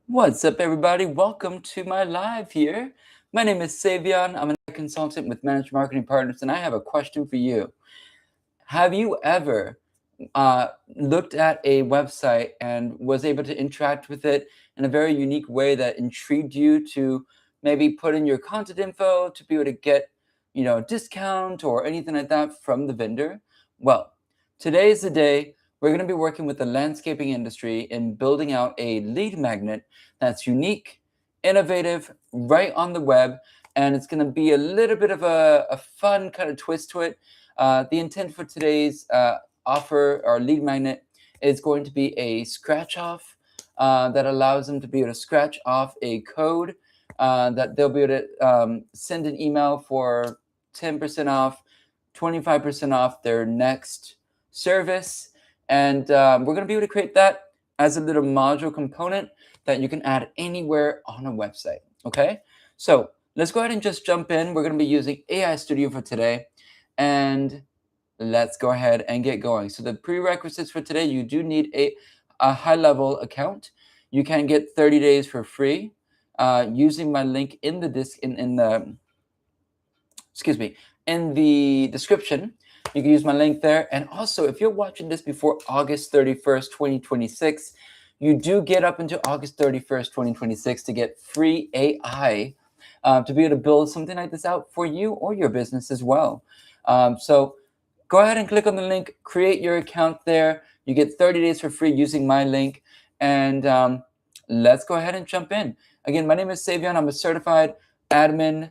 What's up, everybody? Welcome to my live here. My name is Savion. I'm a consultant with Managed Marketing Partners, and I have a question for you. Have you ever looked at a website and was able to interact with it in a very unique way that intrigued you to maybe put in your contact info to be able to get, a discount or anything like that from the vendor? Well, today is the day we're going to be working with the landscaping industry in building out a lead magnet that's unique, innovative, right on the web, and it's going to be a little bit of a fun kind of twist to it. The intent for today's offer or lead magnet is going to be a scratch off that allows them to be able to scratch off a code that they'll be able to send an email for 10% off, 25% off their next service. And we're going to be able to create that as a little module component that you can add anywhere on a website. Okay, so let's go ahead and just jump in. We're going to be using AI Studio for today, and let's go ahead and get going. So the prerequisites for today: you do need a HighLevel account. You can get 30 days for free using my link in the in the description. You can use my link there. And also, if you're watching this before August 31st, 2026, you do get up until August 31st, 2026 to get free AI to be able to build something like this out for you or your business as well. So go ahead and click on the link, create your account there. You get 30 days for free using my link. And let's go ahead and jump in. Again, my name is Savion. I'm a certified admin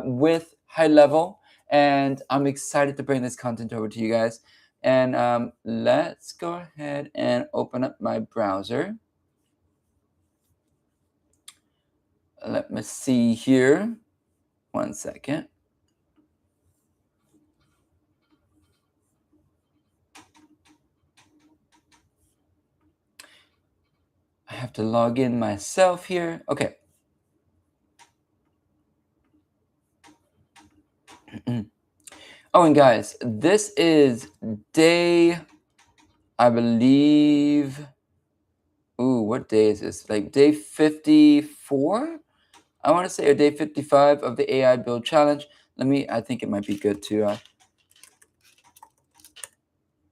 with HighLevel, and I'm excited to bring this content over to you guys. And let's go ahead and open up my browser. Let me see here. One second. I have to log in myself here. Okay. Oh, and guys, this is day, I believe, what day is this? Like day 54? I want to say, or day 55 of the AI Build Challenge. I think it might be good to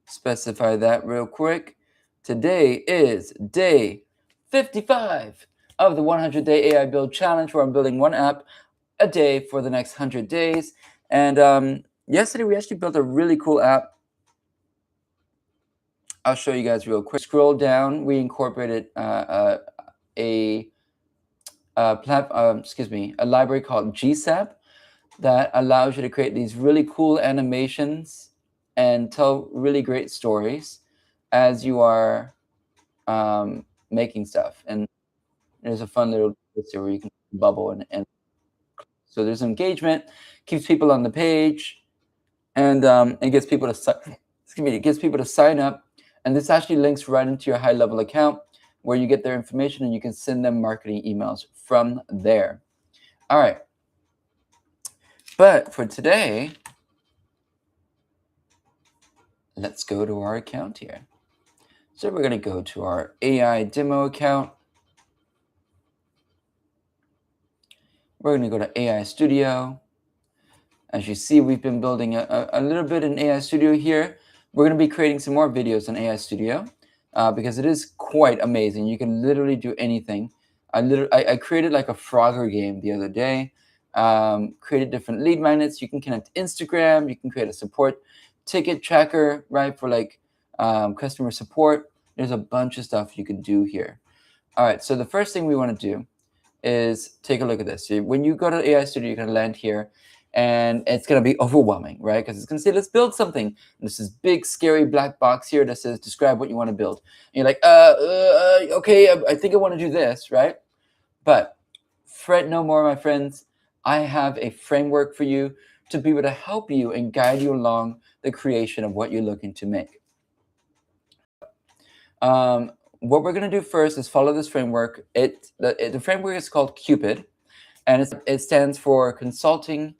specify that real quick. Today is day 55 of the 100-day AI Build Challenge, where I'm building one app a day for the next 100 days. And yesterday, we actually built a really cool app. I'll show you guys real quick. Scroll down, we incorporated a library called GSAP that allows you to create these really cool animations and tell really great stories as you are making stuff. And there's a fun little picture where you can bubble and so there's engagement, keeps people on the page, and it gets people to sign up. And this actually links right into your HighLevel account, where you get their information and you can send them marketing emails from there. All right. But for today, let's go to our account here. So we're going to go to our AI demo account. We're going to go to AI Studio. As you see, we've been building a little bit in AI Studio here. We're going to be creating some more videos in AI Studio because it is quite amazing. You can literally do anything. I created like a Frogger game the other day. Created different lead magnets. You can connect Instagram. You can create a support ticket tracker, right, for like customer support. There's a bunch of stuff you can do here. All right, so the first thing we want to do is take a look at this. So when you go to AI Studio, you're going to land here, and it's going to be overwhelming, right? Because it's going to say, let's build something. And there's this big, scary black box here that says, describe what you want to build. And you're like, okay, I think I want to do this, right? But fret no more, my friends. I have a framework for you to be able to help you and guide you along the creation of what you're looking to make. What we're going to do first is follow this framework. The framework is called Cupid, and it stands for Consulting,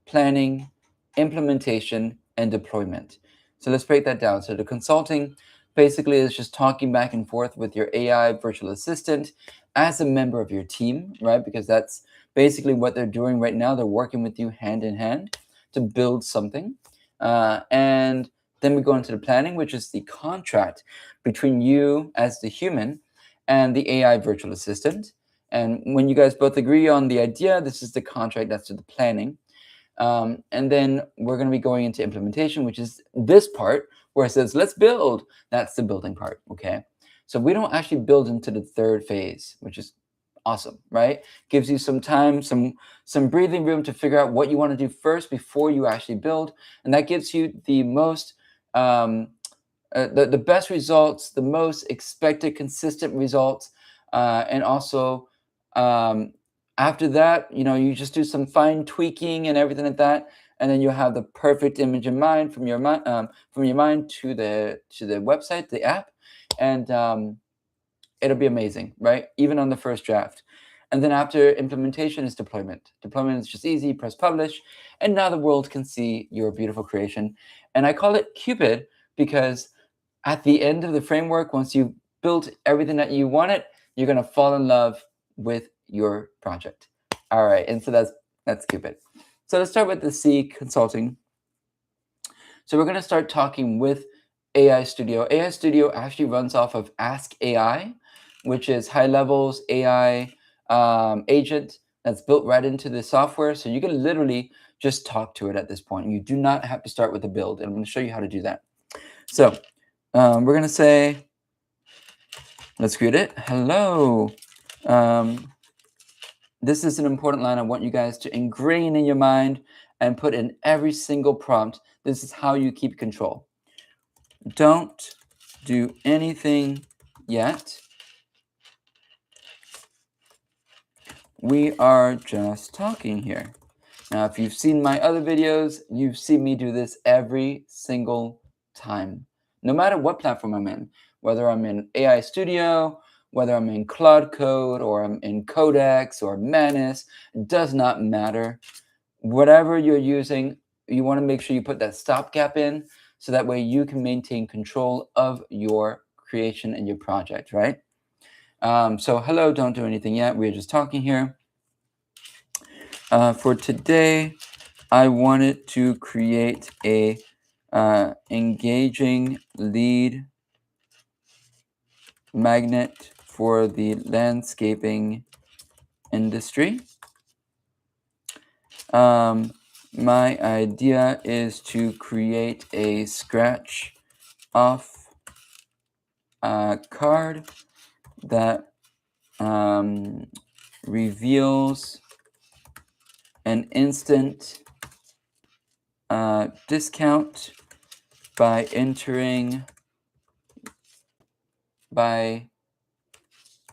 Planning, Implementation, and Deployment. So let's break that down. So the consulting, basically is just talking back and forth with your AI virtual assistant as a member of your team, right? Because that's basically what they're doing right now. They're working with you hand in hand to build something. And then we go into the planning, which is the contract between you as the human and the AI virtual assistant. And when you guys both agree on the idea, this is the contract, that's the planning. And then we're going to be going into implementation, which is this part where it says, let's build. That's the building part, okay? So we don't actually build into the third phase, which is awesome, right? Gives you some time, some breathing room to figure out what you want to do first before you actually build. And that gives you the most, the best results, the most expected consistent results. And also, after that, you just do some fine tweaking and everything like that, and then you'll have the perfect image in mind from your mind to the website, the app, and it'll be amazing, right? Even on the first draft. And then after implementation is deployment. Deployment is just easy, press publish, and now the world can see your beautiful creation. And I call it Cupid because at the end of the framework, once you've built everything that you wanted, you're going to fall in love with your project. All right, and so that's Cupid. So let's start with the C, consulting. So we're going to start talking with AI Studio. AI Studio actually runs off of Ask AI, which is HighLevel's AI agent that's built right into the software. So you can literally just talk to it at this point. You do not have to start with a build, and I'm going to show you how to do that. So we're going to say, let's greet it. Hello. This is an important line I want you guys to ingrain in your mind and put in every single prompt. This is how you keep control. Don't do anything yet. We are just talking here. Now, if you've seen my other videos, you've seen me do this every single time, no matter what platform I'm in, whether I'm in AI Studio, whether I'm in Cloud Code, or I'm in Codex or Manus, it does not matter. Whatever you're using, you want to make sure you put that stopgap in so that way you can maintain control of your creation and your project, right? So hello, don't do anything yet. We're just talking here. For today, I wanted to create a engaging lead magnet for the landscaping industry. My idea is to create a scratch off card that reveals an instant discount by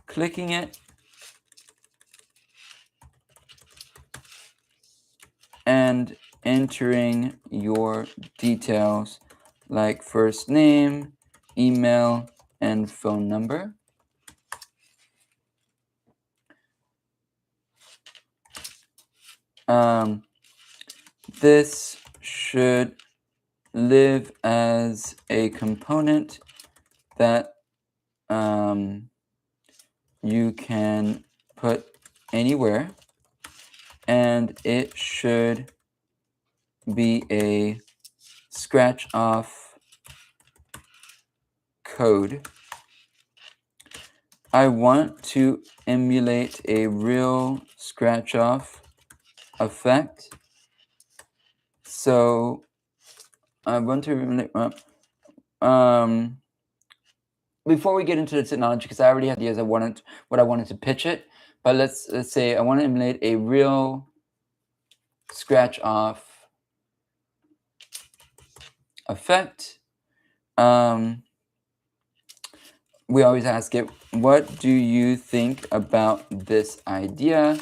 clicking it and entering your details like first name, email, and phone number. This should live as a component that you can put anywhere, and it should be a scratch off code. I want to emulate a real scratch off effect. So I want to emulate, before we get into the technology, because I already had ideas, what I wanted to pitch it, but let's say I want to emulate a real scratch off effect. We always ask it, what do you think about this idea?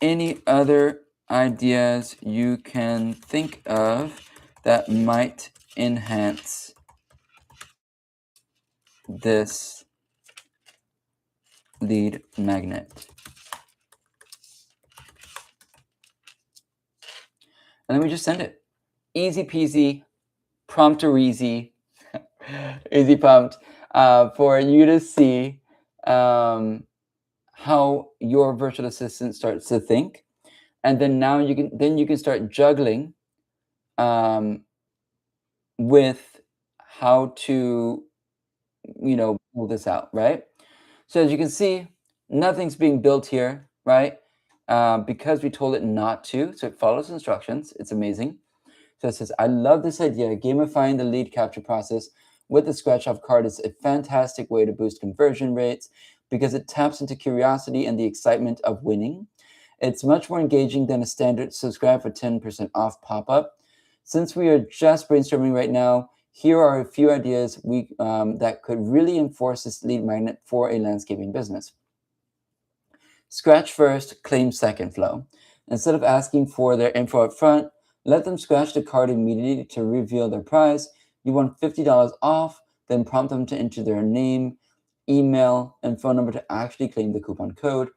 Any other ideas you can think of that might enhance this lead magnet? And then we just send it. Easy peasy, prompt or easy, easy prompt for you to see how your virtual assistant starts to think, and then now you can start juggling um, with how to pull this out, right? So as you can see, nothing's being built here, right? Because we told it not to, so it follows instructions. It's amazing. So it says, I love this idea. Gamifying the lead capture process with the scratch off card is a fantastic way to boost conversion rates because it taps into curiosity and the excitement of winning. It's much more engaging than a standard subscribe for 10% off pop up. Since we are just brainstorming right now, here are a few ideas that could really enforce this lead magnet for a landscaping business. Scratch first, claim second flow. Instead of asking for their info up front, let them scratch the card immediately to reveal their prize. You want $50 off, then prompt them to enter their name, email, and phone number to actually claim the coupon code.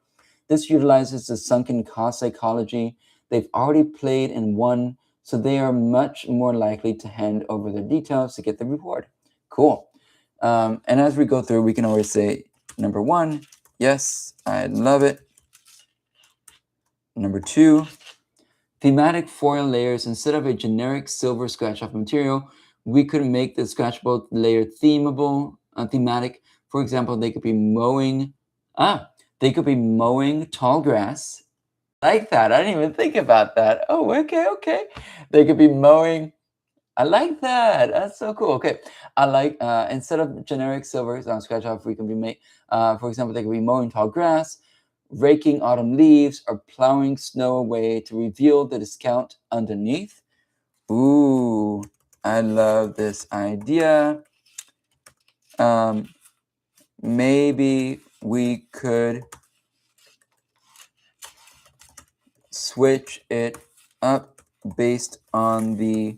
This utilizes the sunken cost psychology. They've already played and won, so they are much more likely to hand over their details to get the reward. Cool. And as we go through, we can always say, number one, yes, I love it. Number two, thematic foil layers. Instead of a generic silver scratch off material, we could make the scratchable layer thematic. For example, they could be mowing tall grass. I like that. I didn't even think about that. Oh, okay. They could be mowing. I like that. That's so cool. Okay. I like instead of generic silver scratch off, we can be for example, they could be mowing tall grass, raking autumn leaves, or plowing snow away to reveal the discount underneath. Ooh, I love this idea. Maybe we could switch it up based on the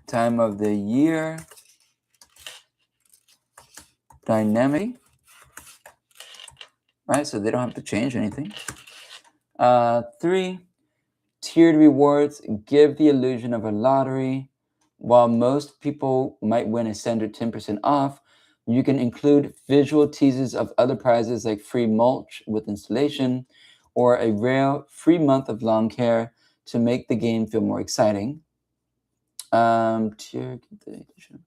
time of the year dynamic, right? So they don't have to change anything. 3, tiered rewards give the illusion of a lottery. While most people might win a standard 10% off, you can include visual teasers of other prizes like free mulch with installation or a rare free month of lawn care to make the game feel more exciting. Tier edition.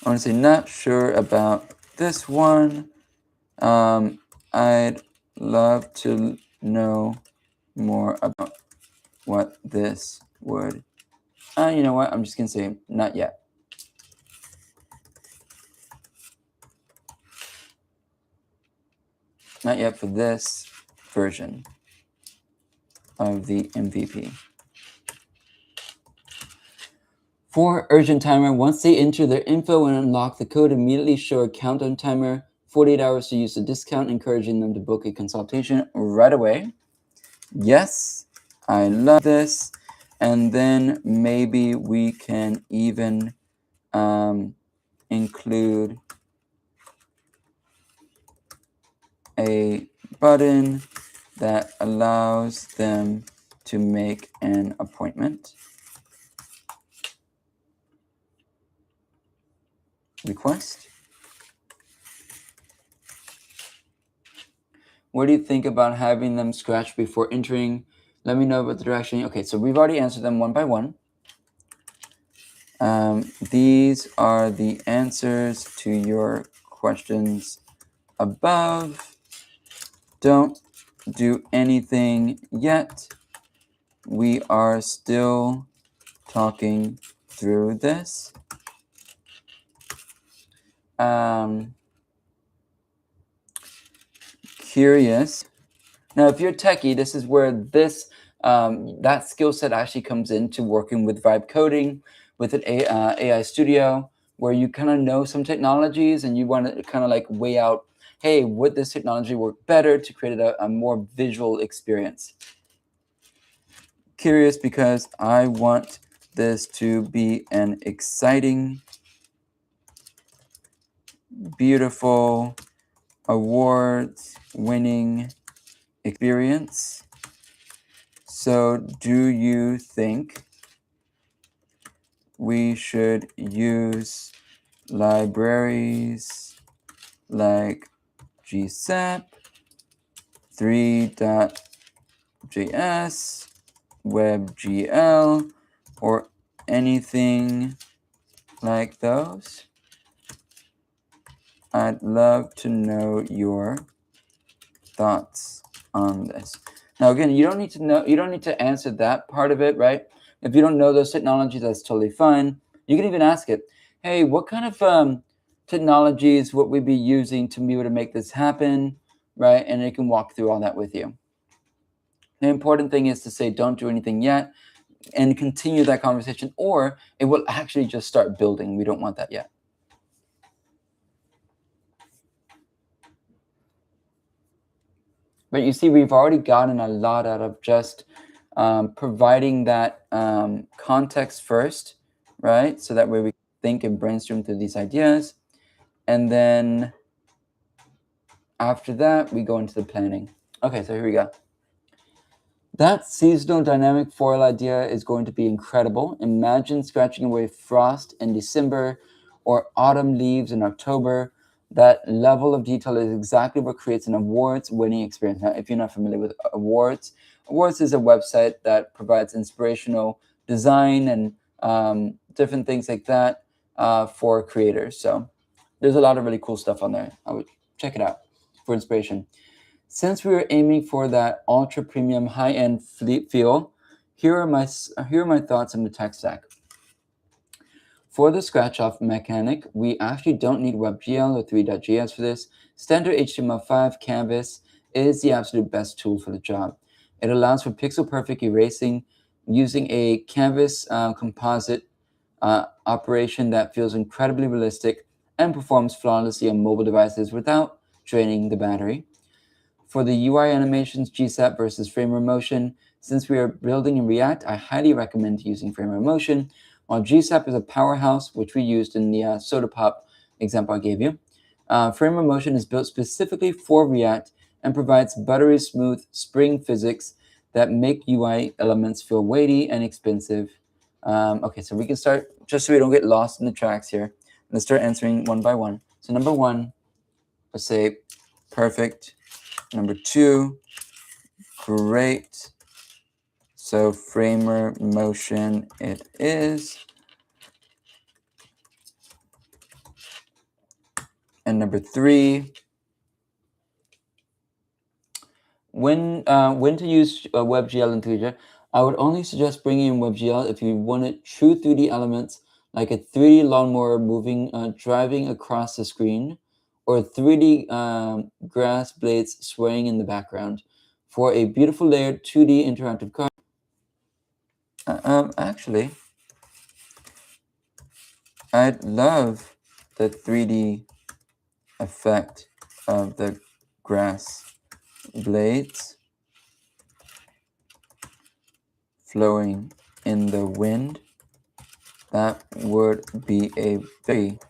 Honestly, not sure about this one. I'd love to know more about what this would. You know what? I'm just gonna say not yet. Not yet for this version of the MVP. For urgent timer, once they enter their info and unlock the code, immediately show a countdown timer, 48 hours to use the discount, encouraging them to book a consultation right away. Yes, I love this. And then maybe we can even include a button that allows them to make an appointment request. What do you think about having them scratch before entering? Let me know about the direction. Okay, so we've already answered them one by one. These are the answers to your questions above. Don't do anything yet. We are still talking through this. Curious. Now, if you're techie, this is where that skill set actually comes into working with vibe coding, with an AI studio, where you kind of know some technologies and you want to kind of like weigh out, hey, would this technology work better to create a more visual experience? Curious because I want this to be an exciting beautiful awards-winning experience. So do you think we should use libraries like GSAP, 3.js, WebGL, or anything like those? I'd love to know your thoughts on this. Now, again, you don't need to answer that part of it, right? If you don't know those technologies, that's totally fine. You can even ask it, hey, what kind of technologies would we be using to be able to make this happen, right? And it can walk through all that with you. The important thing is to say, don't do anything yet and continue that conversation, or it will actually just start building. We don't want that yet. But you see, we've already gotten a lot out of just providing that context first, right? So that way we think and brainstorm through these ideas. And then after that, we go into the planning. Okay, so here we go. That seasonal dynamic foil idea is going to be incredible. Imagine scratching away frost in December or autumn leaves in October. That level of detail is exactly what creates an awards-winning experience. Now, if you're not familiar with awards, awards is a website that provides inspirational design and different things like that for creators. So there's a lot of really cool stuff on there. I would check it out for inspiration. Since we are aiming for that ultra premium high-end feel, here are my thoughts on the tech stack. For the scratch-off mechanic, we actually don't need WebGL or 3.js for this. Standard HTML5 canvas is the absolute best tool for the job. It allows for pixel-perfect erasing using a canvas composite operation that feels incredibly realistic and performs flawlessly on mobile devices without draining the battery. For the UI animations, GSAP versus Framer Motion, since we are building in React, I highly recommend using Framer Motion, while GSAP is a powerhouse, which we used in the Soda Pop example I gave you. Framer Motion is built specifically for React and provides buttery smooth spring physics that make UI elements feel weighty and expensive. Okay, so we can start, just so we don't get lost in the tracks here. Let's start answering one by one. So number one, let's say perfect. Number two, great. So Framer Motion it is. And number three, when to use WebGL in 3D? I would only suggest bringing in WebGL if you wanted true 3D elements, like a 3D lawnmower moving, driving across the screen, or 3D grass blades swaying in the background. For a beautiful layered 2D interactive card, actually, I'd love the 3D effect of the grass blades flowing in the wind. That would be a very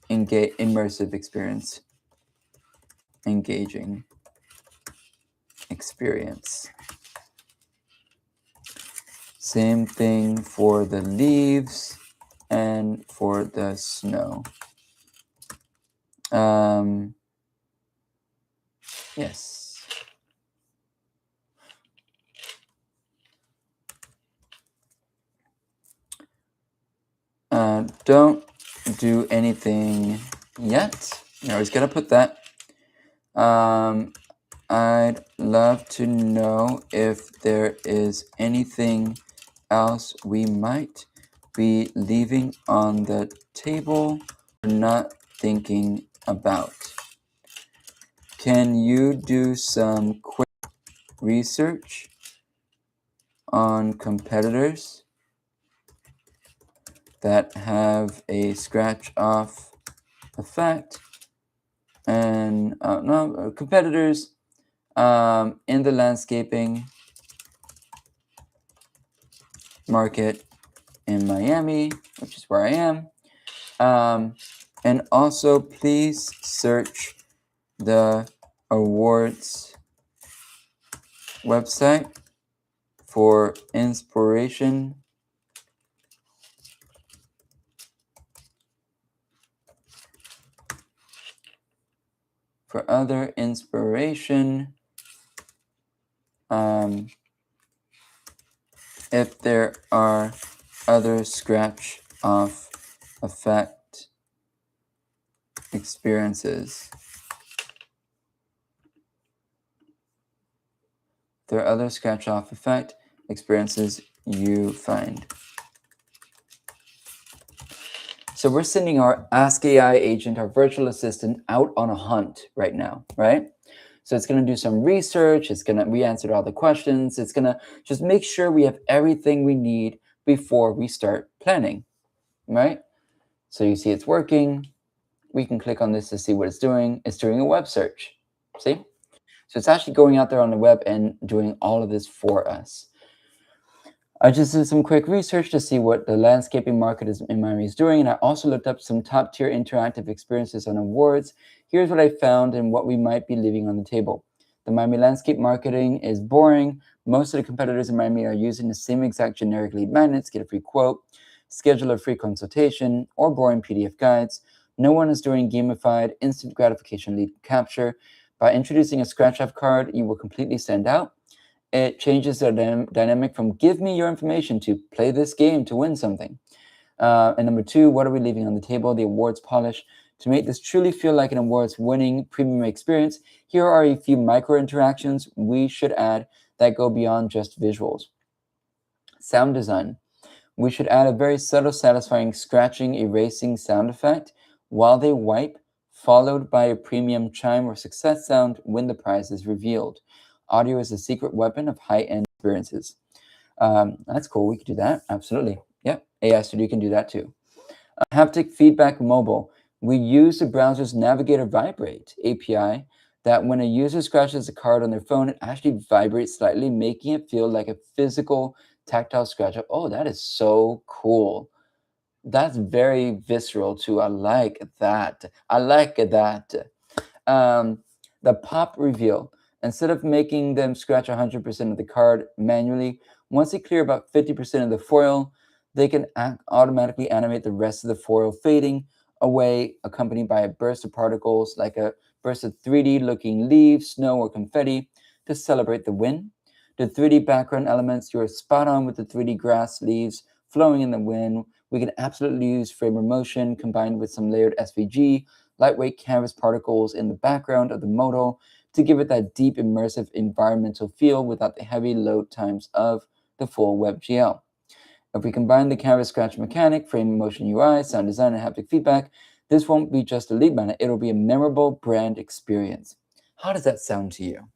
immersive experience. Engaging experience. Same thing for the leaves and for the snow. Yes. Don't do anything yet. I always gotta put that. I'd love to know if there is anything else we might be leaving on the table or not thinking about. Can you do some quick research on competitors that have a scratch-off effect and competitors in the landscaping market in Miami, which is where I am, And also, please search the awards website for inspiration for other inspiration. If there are other scratch off effect experiences. There are other scratch off effect experiences you find. So we're sending our Ask AI agent, our virtual assistant, out on a hunt right now, right? So it's going to do some research. We answered all the questions. It's going to just make sure we have everything we need before we start planning, right? So you see it's working. We can click on this to see what it's doing. It's doing a web search, see? So it's actually going out there on the web and doing all of this for us. I just did some quick research to see what the landscaping market in Miami is doing, and I also looked up some top-tier interactive experiences on awards. Here's what I found and what we might be leaving on the table. The Miami landscape marketing is boring. Most of the competitors in Miami are using the same exact generic lead magnets, get a free quote, schedule a free consultation, or boring PDF guides. No one is doing gamified instant gratification lead capture. By introducing a scratch-off card, you will completely stand out. It changes the dynamic from give me your information to play this game to win something. And number two, what are we leaving on the table? The awards polish. To make this truly feel like an awards-winning premium experience, here are a few micro-interactions we should add that go beyond just visuals. Sound design. We should add a very subtle, satisfying scratching, erasing sound effect while they wipe, followed by a premium chime or success sound when the prize is revealed. Audio is a secret weapon of high-end experiences. That's cool. We could do that. Absolutely. Yep. AI Studio can do that too. Haptic feedback mobile. We use the browser's Navigator Vibrate API that when a user scratches a card on their phone, it actually vibrates slightly, making it feel like a physical tactile scratch. Oh, that is so cool. That's very visceral too. I like that. I like that. The pop reveal. Instead of making them scratch 100% of the card manually, once they clear about 50% of the foil, they can automatically animate the rest of the foil fading away, accompanied by a burst of particles like a burst of 3D looking leaves, snow, or confetti to celebrate the win. The 3D background elements, you're spot on with the 3D grass leaves flowing in the wind. We can absolutely use frame of motion combined with some layered SVG, lightweight canvas particles in the background of the modal to give it that deep immersive environmental feel without the heavy load times of the full WebGL. If we combine the canvas scratch mechanic, frame of motion UI, sound design, and haptic feedback, this won't be just a lead magnet, it'll be a memorable brand experience. How does that sound to you?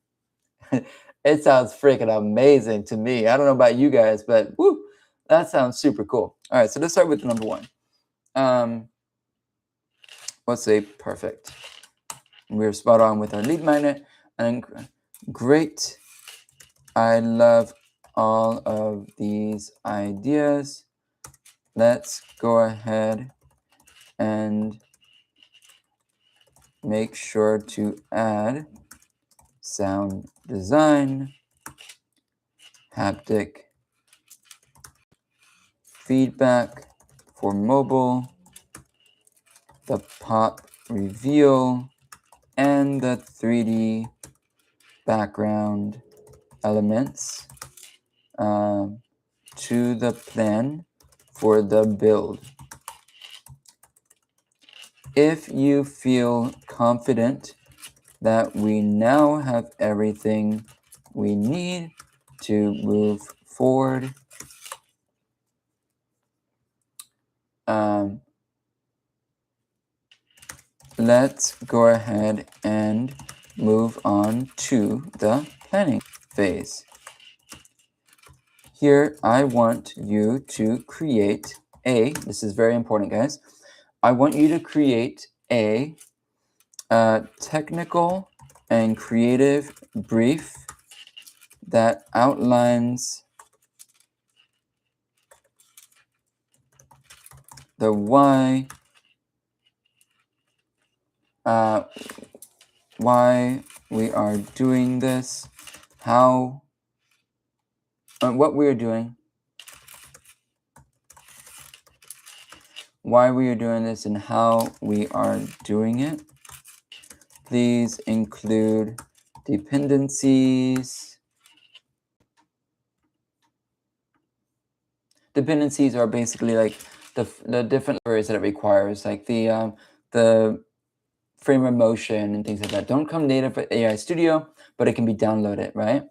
It sounds freaking amazing to me. I don't know about you guys, but woo, that sounds super cool. All right, so let's start with number one. Let's say perfect. We're spot on with our lead magnet, and great. I love all of these ideas. Let's go ahead and make sure to add sound design, haptic feedback for mobile, the pop reveal, and the 3D background elements to the plan for the build. If you feel confident that we now have everything we need to move forward, let's go ahead and move on to the planning phase. Here, I want you to create this is very important, guys. I want you to create a technical and creative brief that outlines the why why we are doing this, what we are doing, why we are doing this, and how we are doing it. Please include dependencies. Dependencies are basically like the different libraries that it requires, like the frame of motion and things like that. Don't come native with AI Studio, but it can be downloaded, right?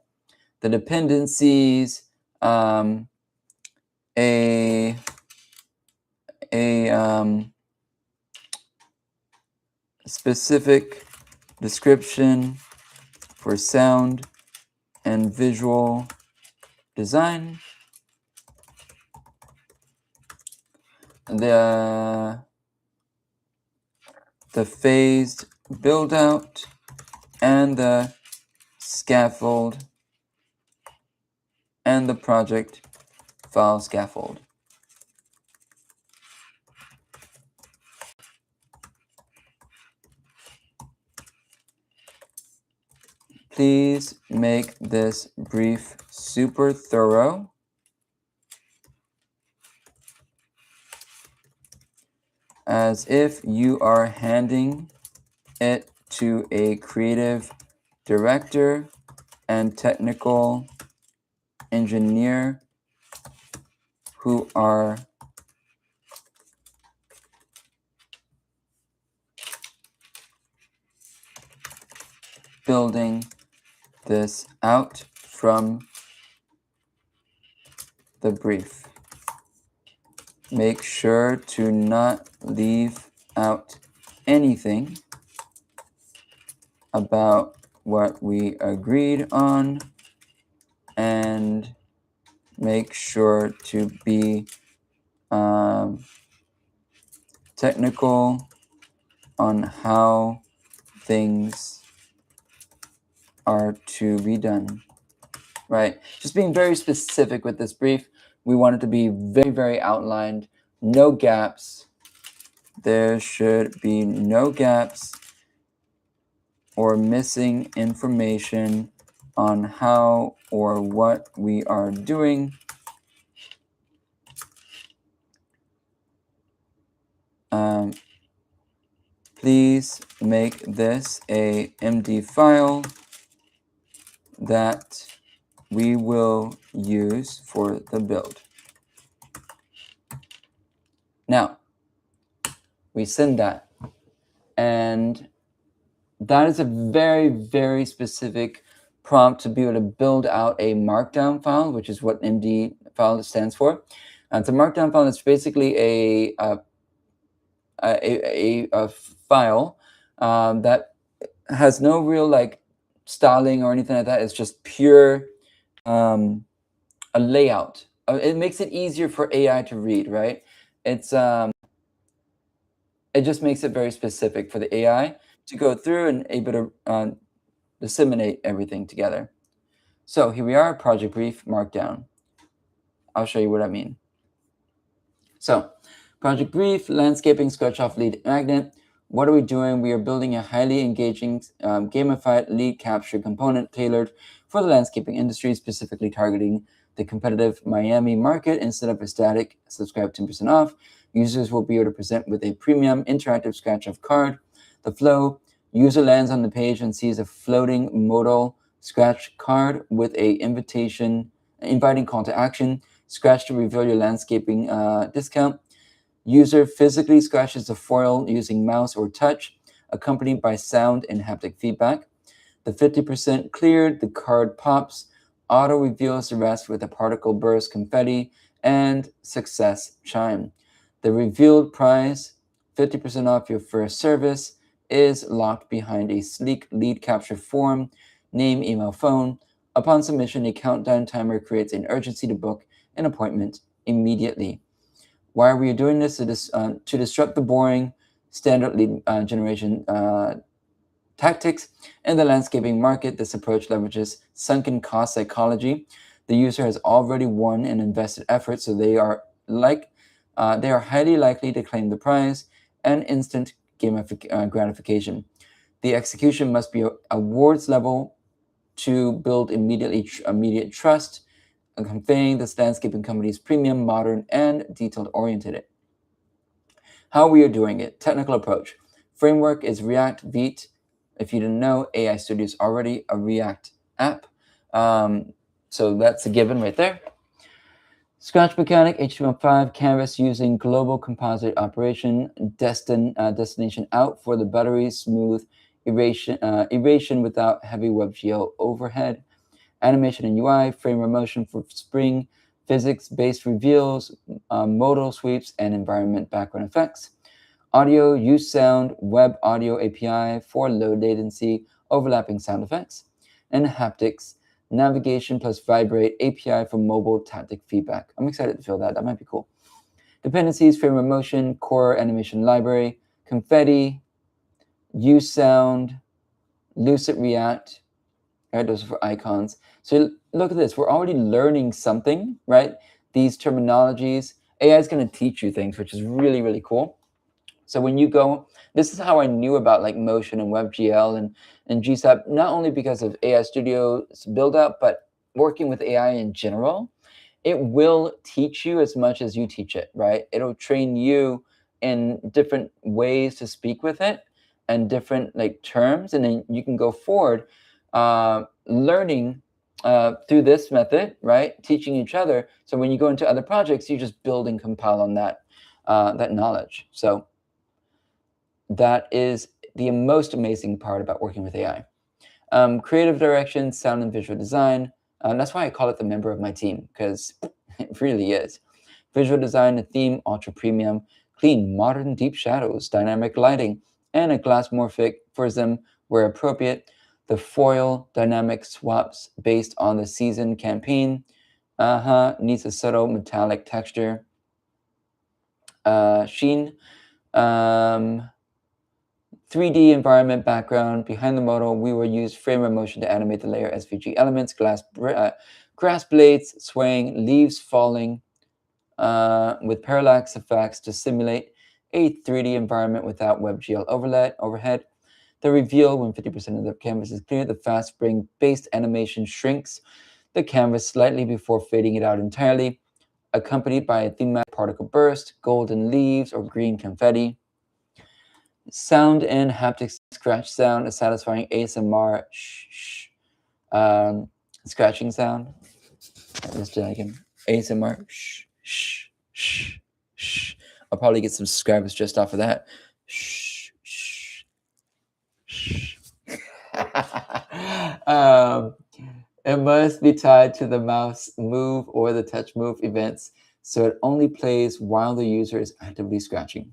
The dependencies, a specific description for sound and visual design, the phased build out, and the scaffold, and the project file scaffold. Please make this brief super thorough. As if you are handing it to a creative director and technical engineer who are building this out from the brief. Make sure to not leave out anything about what we agreed on, and make sure to be technical on how things are to be done, right? Just being very specific with this brief. We want it to be very, very outlined, no gaps. There should be no gaps or missing information on how or what we are doing. Please make this a MD file that we will use for the build. Now, we send that, and that is a very, very specific prompt to be able to build out a markdown file, which is what MD file stands for. It's a markdown file. It's basically a file that has no real like styling or anything like that. It's just pure a layout. It makes it easier for AI to read, right? It's it just makes it very specific for the AI to go through and able to disseminate everything together. So here we are, project brief markdown. I'll show you what I mean. So project brief, landscaping, scratch off lead magnet. What are we doing? We are building a highly engaging gamified lead capture component tailored for the landscaping industry, specifically targeting the competitive Miami market. Instead of a static subscribe 10% off, users will be able to present with a premium interactive scratch off card. The flow, user lands on the page and sees a floating modal scratch card with a inviting call to action. Scratch to reveal your landscaping discount. User physically scratches the foil using mouse or touch, accompanied by sound and haptic feedback. The 50% cleared, the card pops, auto reveals the rest with a particle burst confetti and success chime. The revealed prize, 50% off your first service, is locked behind a sleek lead capture form, name, email, phone. Upon submission, a countdown timer creates an urgency to book an appointment immediately. Why are we doing this? To disrupt the boring standard lead generation tactics in the landscaping market. This approach leverages sunken cost psychology. The user has already won an invested effort, so they are highly likely to claim the prize and instant gratification. The execution must be awards level to build immediate trust, conveying this landscape in company's premium, modern, and detail-oriented. How we are doing it. Technical approach. Framework is React Vite. If you didn't know, AI Studio is already a React app. So that's a given right there. Scratch mechanic, HTML5, canvas using global composite operation, destination out for the buttery smooth erasure without heavy WebGL overhead. Animation and UI, frame of motion for spring, physics-based reveals, modal sweeps, and environment background effects. Audio, use sound, web audio API for low latency, overlapping sound effects. And haptics, navigation plus vibrate API for mobile tactic feedback. I'm excited to feel that. That might be cool. Dependencies, frame of motion, core animation library, confetti, use sound, lucid react. Right, those are for icons. So look at this. We're already learning something, right? These terminologies. AI is going to teach you things, which is really, really cool. So when you go, this is how I knew about like motion and WebGL and GSAP, not only because of AI Studio's build up, but working with AI in general. It will teach you as much as you teach it, right? It'll train you in different ways to speak with it and different like terms, and then you can go forward learning through this method, right? Teaching each other. So when you go into other projects, you just build and compile on that knowledge. So that is the most amazing part about working with AI. Creative direction, sound and visual design. That's why I call it the member of my team, because it really is. Visual design, a theme, ultra premium, clean, modern, deep shadows, dynamic lighting, and a glass morphic prism where appropriate. The foil dynamic swaps based on the season campaign. Needs a subtle metallic texture. Sheen. 3D environment background. Behind the model, we will use frame of motion to animate the layer SVG elements, grass blades swaying, leaves falling, with parallax effects to simulate a 3D environment without WebGL overhead. The reveal, when 50% of the canvas is clear, the fast spring-based animation shrinks the canvas slightly before fading it out entirely, accompanied by a thematic particle burst, golden leaves, or green confetti. Sound and haptic scratch sound, a satisfying ASMR scratching sound. Let's do that again. ASMR. I'll probably get some subscribers just off of that. It must be tied to the mouse move or the touch move events, so it only plays while the user is actively scratching.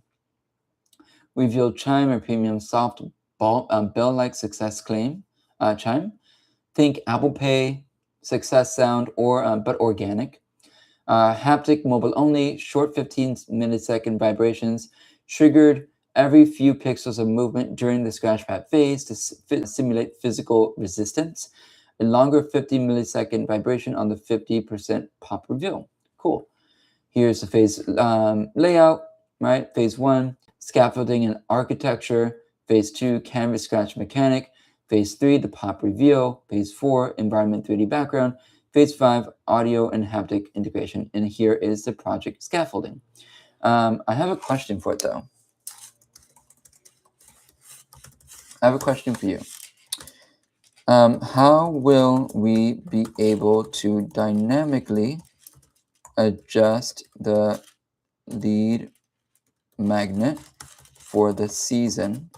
Reveal chime or premium soft bell-like success claim chime. Think Apple Pay success sound or but organic. Haptic mobile only, short 15 millisecond vibrations triggered every few pixels of movement during the scratchpad phase to simulate physical resistance. A longer 50 millisecond vibration on the 50% pop reveal. Cool. Here's the phase layout, right? Phase 1, scaffolding and architecture. Phase 2, canvas scratch mechanic. Phase 3, the pop reveal. Phase 4, environment 3D background. Phase 5, audio and haptic integration. And here is the project scaffolding. I have a question for it though. I have a question for you. How will we be able to dynamically adjust the lead magnet for the season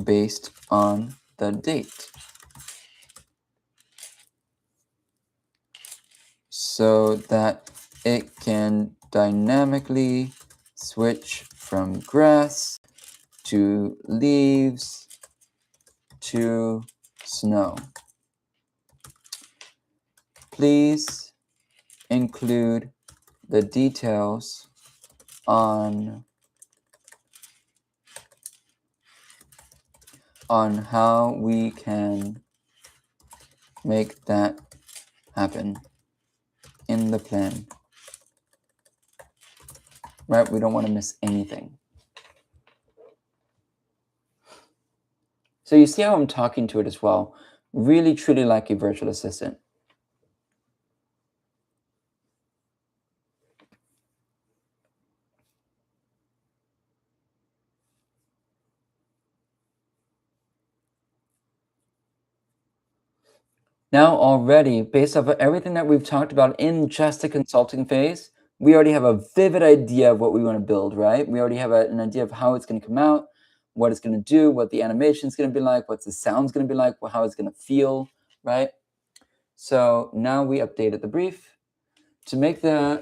based on the date? So that it can dynamically switch from grass to leaves to snow. Please include the details on how we can make that happen in the plan. Right? We don't want to miss anything. So you see how I'm talking to it as well. Really, truly like a virtual assistant. Now, already, based off of everything that we've talked about in just the consulting phase, we already have a vivid idea of what we want to build, right? We already have an idea of how it's going to come out, what it's going to do, what the animation is going to be like, what the sound's going to be like, how it's going to feel, right? So now we updated the brief. To make this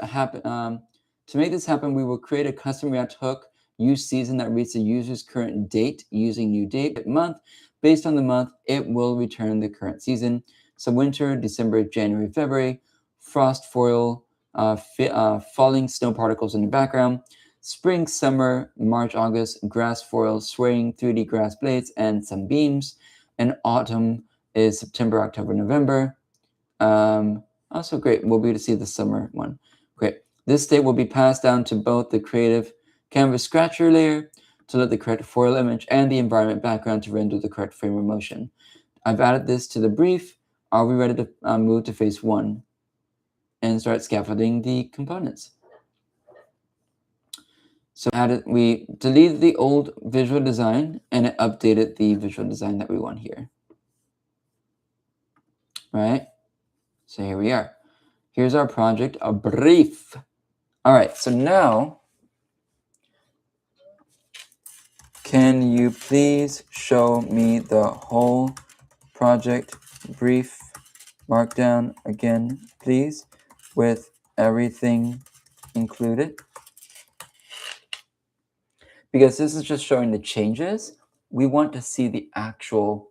happen, we will create a custom React hook use season that reads the user's current date using new date month. Based on the month, it will return the current season. So winter, December, January, February, frost foil, falling snow particles in the background, spring, summer, March, August, grass foil, swaying 3D grass blades and some beams, and autumn is September, October, November. Also great, we'll be able to see the summer one. Great. This state will be passed down to both the creative canvas scratcher layer to let the correct foil image and the environment background to render the correct frame of motion. I've added this to the brief. Are we ready to move to phase 1 and start scaffolding the components? So we deleted the old visual design and it updated the visual design that we want here. Right? So here we are. Here's our project, a brief. All right, so now, can you please show me the whole project brief markdown again, please, with everything included? Because this is just showing the changes. We want to see the actual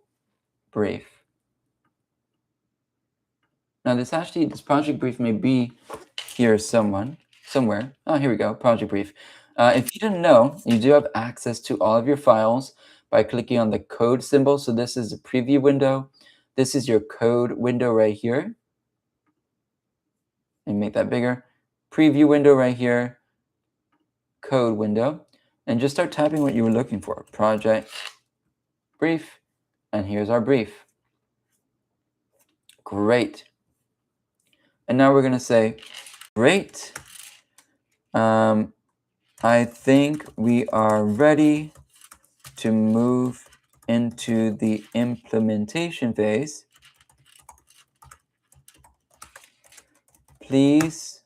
brief. Now this project brief may be here somewhere. Oh, here we go, project brief. If you didn't know, you do have access to all of your files by clicking on the code symbol. So this is the preview window. This is your code window right here. And make that bigger. Preview window right here, code window. And just start typing what you were looking for. Project brief. And here's our brief. Great. And now we're going to say, great. I think we are ready to move into the implementation phase. Please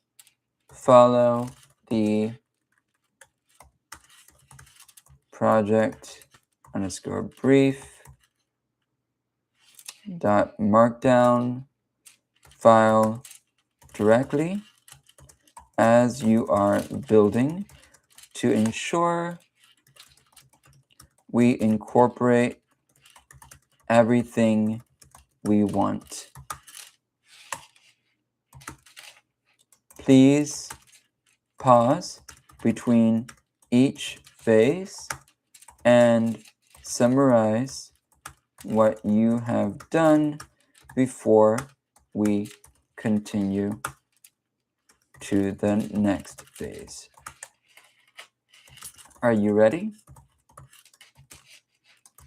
follow the project_brief.markdown file directly as you are building to ensure we incorporate everything we want. Please pause between each phase and summarize what you have done before we continue to the next phase. Are you ready?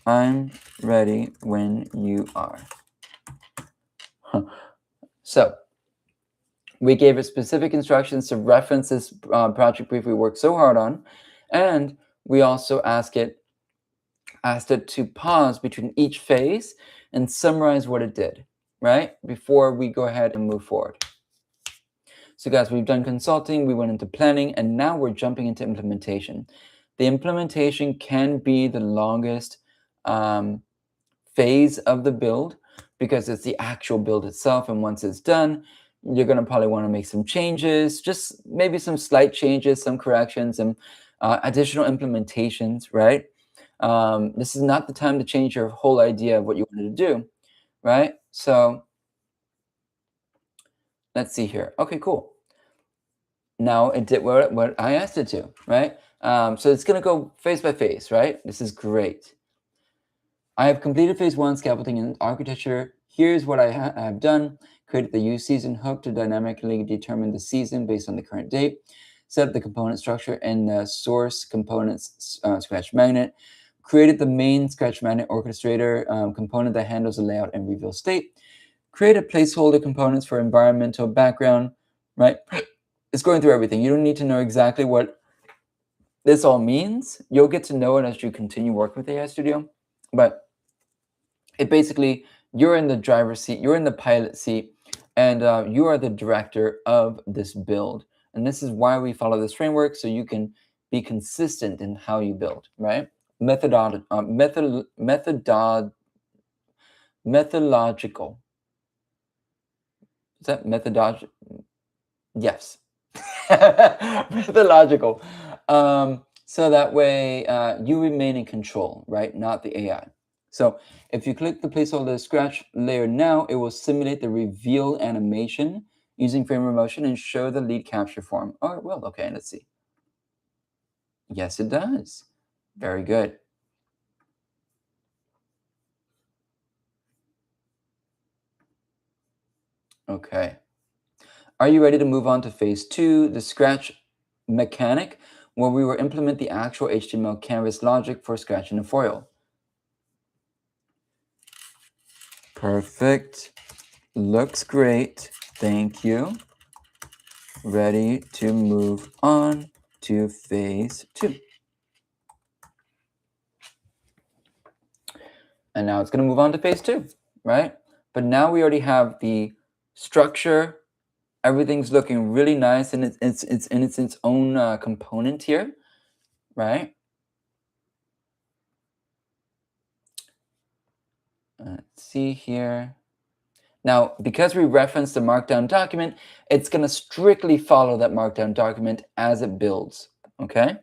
I'm ready when you are. So we gave it specific instructions to reference this project brief we worked so hard on, and we also asked it to pause between each phase and summarize what it did, right? Before we go ahead and move forward. So guys, we've done consulting, we went into planning, and now we're jumping into implementation. The implementation can be the longest phase of the build because it's the actual build itself. And once it's done, you're going to probably want to make some changes, just maybe some slight changes, some corrections, and additional implementations, right? This is not the time to change your whole idea of what you wanted to do, right? So let's see here. Okay, cool. Now it did what I asked it to, right? So it's going to go phase by phase, right? This is great. I have completed phase 1, scaffolding and architecture. Here's what I have done. Created the use season hook to dynamically determine the season based on the current date. Set up the component structure in the source components scratch magnet. created the main Scratch Magnet orchestrator component that handles the layout and reveal state, created placeholder components for environmental background, right? It's going through everything. You don't need to know exactly what this all means. You'll get to know it as you continue working with AI Studio, but it basically, you're in the driver's seat, you're in the pilot seat, and you are the director of this build. And this is why we follow this framework, so you can be consistent in how you build, right? Methodological. Is that methodological? Yes. Methodological. So that way you remain in control, right? Not the AI. So if you click the placeholder scratch layer now, it will simulate the reveal animation using frame of motion and show the lead capture form. Oh, well, okay, let's see. Yes, it does. Very good. Okay. Are you ready to move on to phase 2, the scratch mechanic, where we will implement the actual HTML canvas logic for scratching a foil? Perfect. Looks great. Thank you. Ready to move on to phase 2. And now it's going to move on to phase 2, right? But now we already have the structure. Everything's looking really nice, and it's in its own component here, right? Let's see here. Now, because we referenced the Markdown document, it's going to strictly follow that Markdown document as it builds, okay?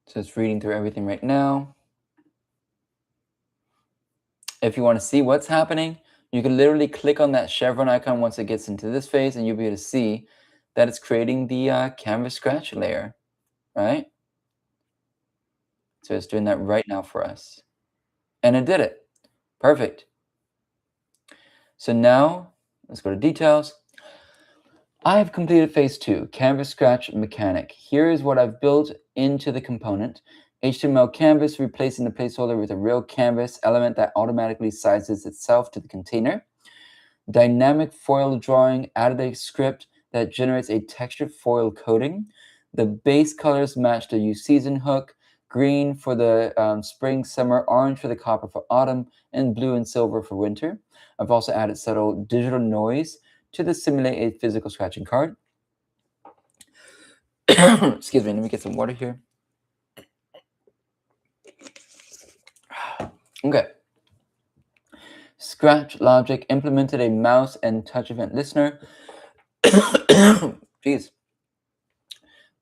So it's reading through everything right now. If you want to see what's happening, you can literally click on that chevron icon once it gets into this phase, and you'll be able to see that it's creating the canvas scratch layer, right? So it's doing that right now for us. And it did it. Perfect. So now let's go to details. I have completed phase 2, canvas scratch mechanic. Here is what I've built into the component. HTML canvas replacing the placeholder with a real canvas element that automatically sizes itself to the container. Dynamic foil drawing, added a script that generates a textured foil coating. The base colors match the use season hook. Green for the spring, summer, orange for the copper for autumn, and blue and silver for winter. I've also added subtle digital noise to simulate a physical scratching card. Excuse me, let me get some water here. Okay. Scratch Logic implemented a mouse and touch event listener. Jeez.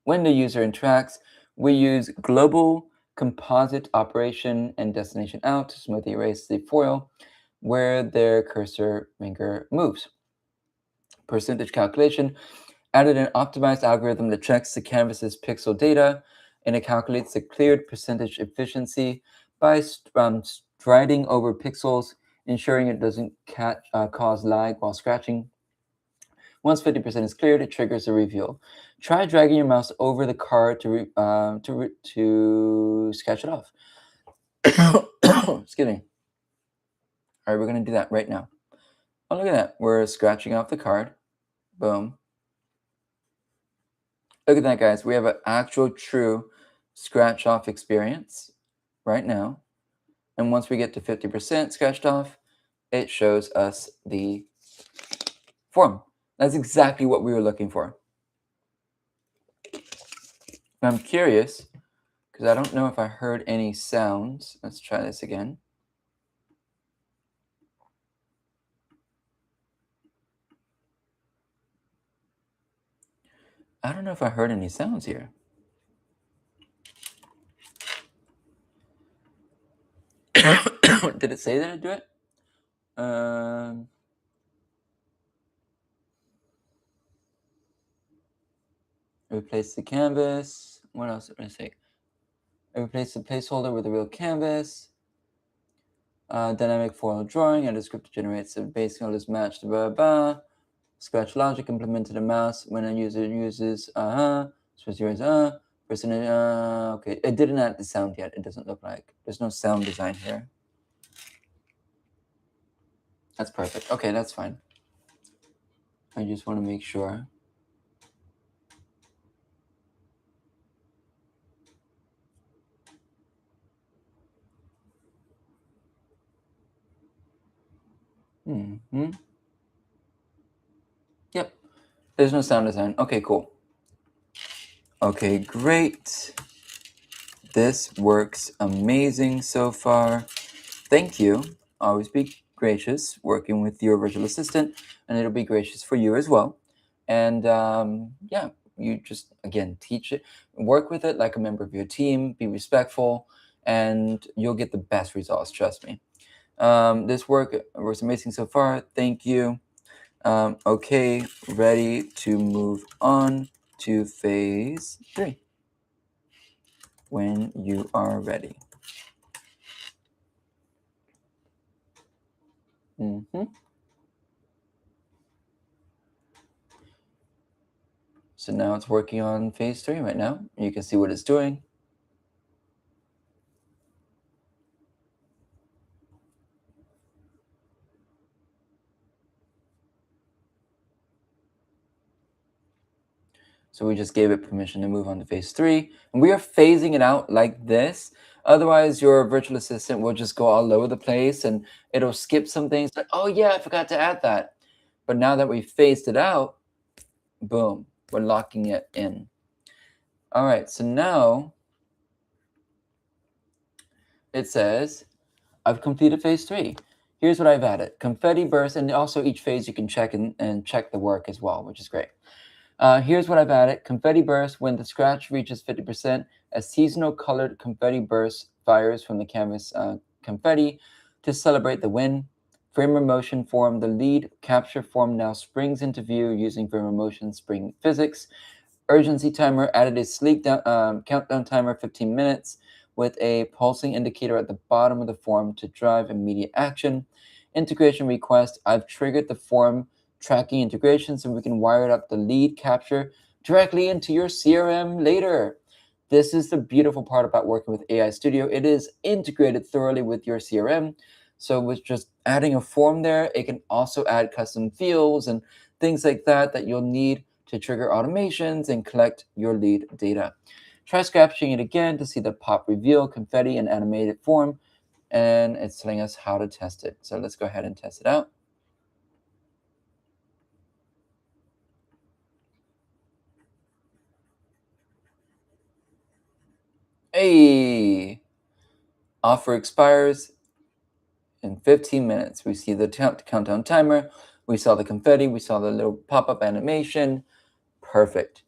When the user interacts, we use global composite operation and destination out to smoothly erase the foil where their cursor finger moves. Percentage calculation added an optimized algorithm that checks the canvas's pixel data, and it calculates the cleared percentage efficiency by striding over pixels, ensuring it doesn't cause lag while scratching. Once 50% is cleared, it triggers a reveal. Try dragging your mouse over the card to sketch it off. Excuse me. All right, we're going to do that right now. Oh, look at that. We're scratching off the card. Boom. Look at that, guys. We have an actual true scratch off experience right now. And once we get to 50% scratched off, it shows us the form. That's exactly what we were looking for. I'm curious, because I don't know if I heard any sounds. Let's try this again. I don't know if I heard any sounds here. Did it say that I'd do it? Replace the canvas. What else did I say? Replace the placeholder with a real canvas. Dynamic floral drawing, and the script generates a base colors matched, blah, blah. Scratch logic implemented a mouse when a user uses, switch yours, person, okay. It didn't add the sound yet. It doesn't look like. There's no sound design here. That's perfect. Okay, that's fine. I just want to make sure. Mm-hmm. Yep. There's no sound design. Okay, cool. Okay, great. This works amazing so far. Thank you. Always be gracious working with your virtual assistant, and it'll be gracious for you as well. And yeah, you just, again, teach it, work with it like a member of your team, be respectful, and you'll get the best results, trust me. This work was amazing so far. Thank you. Okay, ready to move on to phase 3 when you are ready. So now it's working on phase 3 right now. You can see what it's doing. So we just gave it permission to move on to phase 3. And we are phasing it out like this. Otherwise, your virtual assistant will just go all over the place and it'll skip some things. Like, oh yeah, I forgot to add that. But now that we phased it out, boom, we're locking it in. All right, so now it says, I've completed phase 3. Here's what I've added. Confetti burst, and also each phase you can check and check the work as well, which is great. Here's what I've added. Confetti burst when the scratch reaches 50%. A seasonal colored confetti burst fires from the canvas confetti to celebrate the win. Framer motion form. The lead capture form now springs into view using Framer motion spring physics. Urgency timer added a sleek countdown timer 15 minutes with a pulsing indicator at the bottom of the form to drive immediate action. Integration request. I've triggered the form tracking integration so we can wire up the lead capture directly into your CRM later. This is the beautiful part about working with AI Studio. It is integrated thoroughly with your CRM. So with just adding a form there, it can also add custom fields and things like that that you'll need to trigger automations and collect your lead data. Try scratching it again to see the pop reveal, confetti, and animated form. And it's telling us how to test it. So let's go ahead and test it out. Hey, offer expires in 15 minutes. We see the countdown timer. We saw the confetti. We saw the little pop-up animation. Perfect.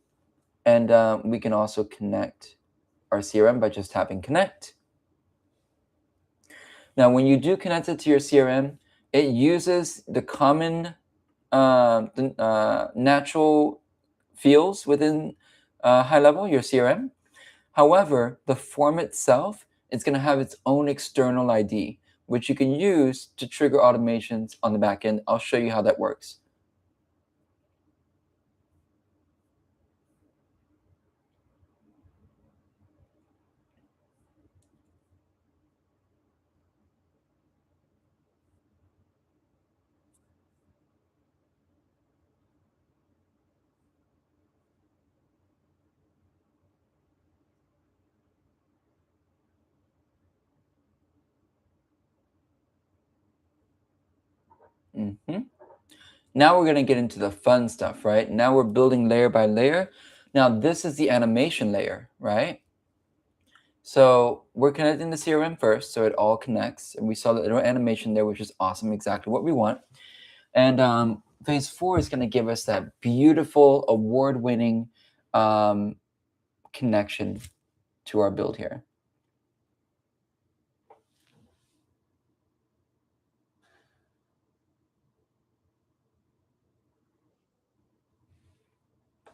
And we can also connect our CRM by just tapping connect. Now, when you do connect it to your CRM, it uses the common natural fields within HighLevel, your CRM. However, the form itself is going to have its own external ID, which you can use to trigger automations on the back end. I'll show you how that works. Mm-hmm. Now we're going to get into the fun stuff, right? Now we're building layer by layer. Now this is the animation layer, right? So we're connecting the CRM first, so it all connects. And we saw the little animation there, which is awesome, exactly what we want. And phase 4 is going to give us that beautiful, award-winning connection to our build here.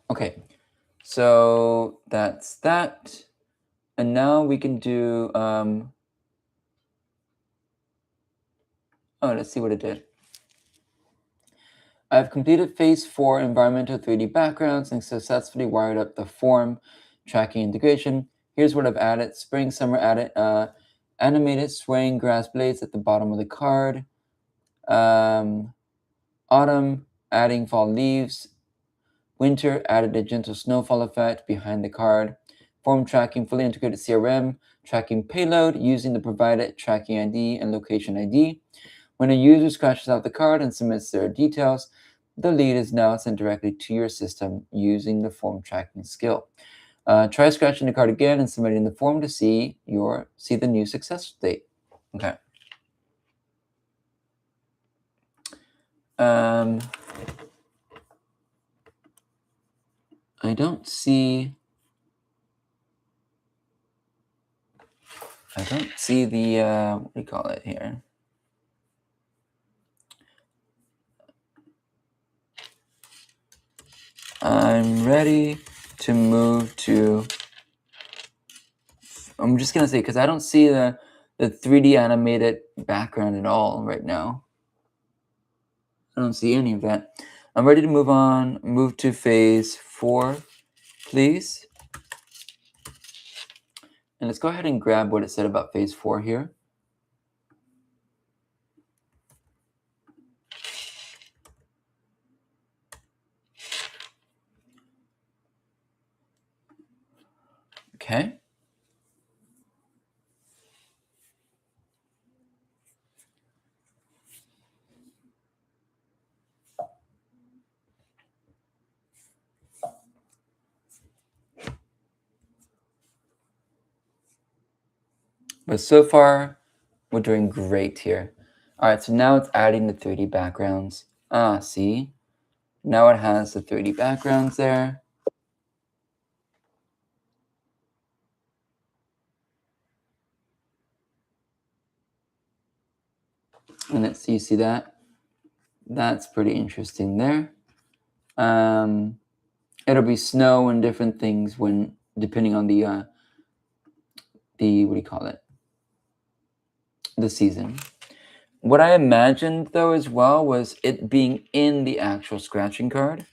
Okay, so that's that. And now we can do Oh, let's see what it did. I've completed phase 4 environmental 3D backgrounds and successfully wired up the form tracking integration. Here's what I've added. Spring, summer added animated swaying grass blades at the bottom of the card. Autumn, adding fall leaves. Winter added a gentle snowfall effect behind the card. Form tracking, fully integrated CRM, tracking payload using the provided tracking ID and location ID. When a user scratches out the card and submits their details, the lead is now sent directly to your system using the form tracking skill. Try scratching the card again and submitting the form to see the new success state. Okay. I don't see the what do you call it here? I'm ready to move to. I'm just gonna say because I don't see the 3D animated background at all right now. I don't see any of that. I'm ready to move on. Move to phase 4, please. And let's go ahead and grab what it said about phase 4 here. Okay. But so far, we're doing great here. All right, so now it's adding the 3D backgrounds. See? Now it has the 3D backgrounds there. And you see that? That's pretty interesting there. It'll be snow and different things depending on the what do you call it? The season. What I imagined though as well was it being in the actual scratching card.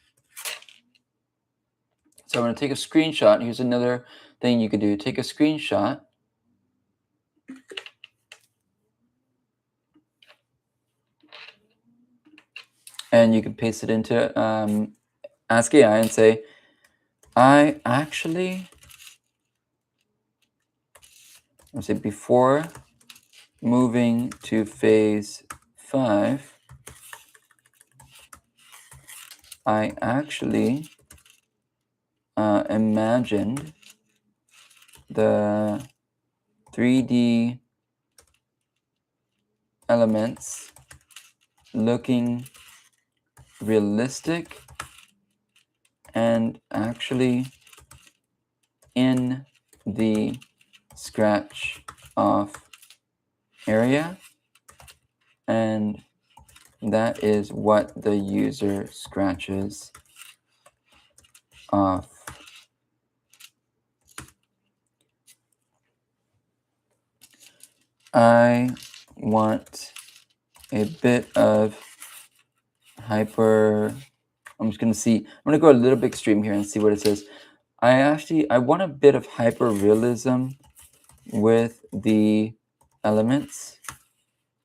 So I'm going to take a screenshot. Here's another thing you could do. Take a screenshot. And you can paste it into Ask AI and say, let's say before moving to phase 5, I actually imagined the 3D elements looking realistic and actually in the scratch off area, and that is what the user scratches off. I want a bit of hyper. I'm going to go a little bit extreme here and see what it says. I want a bit of hyper realism with the elements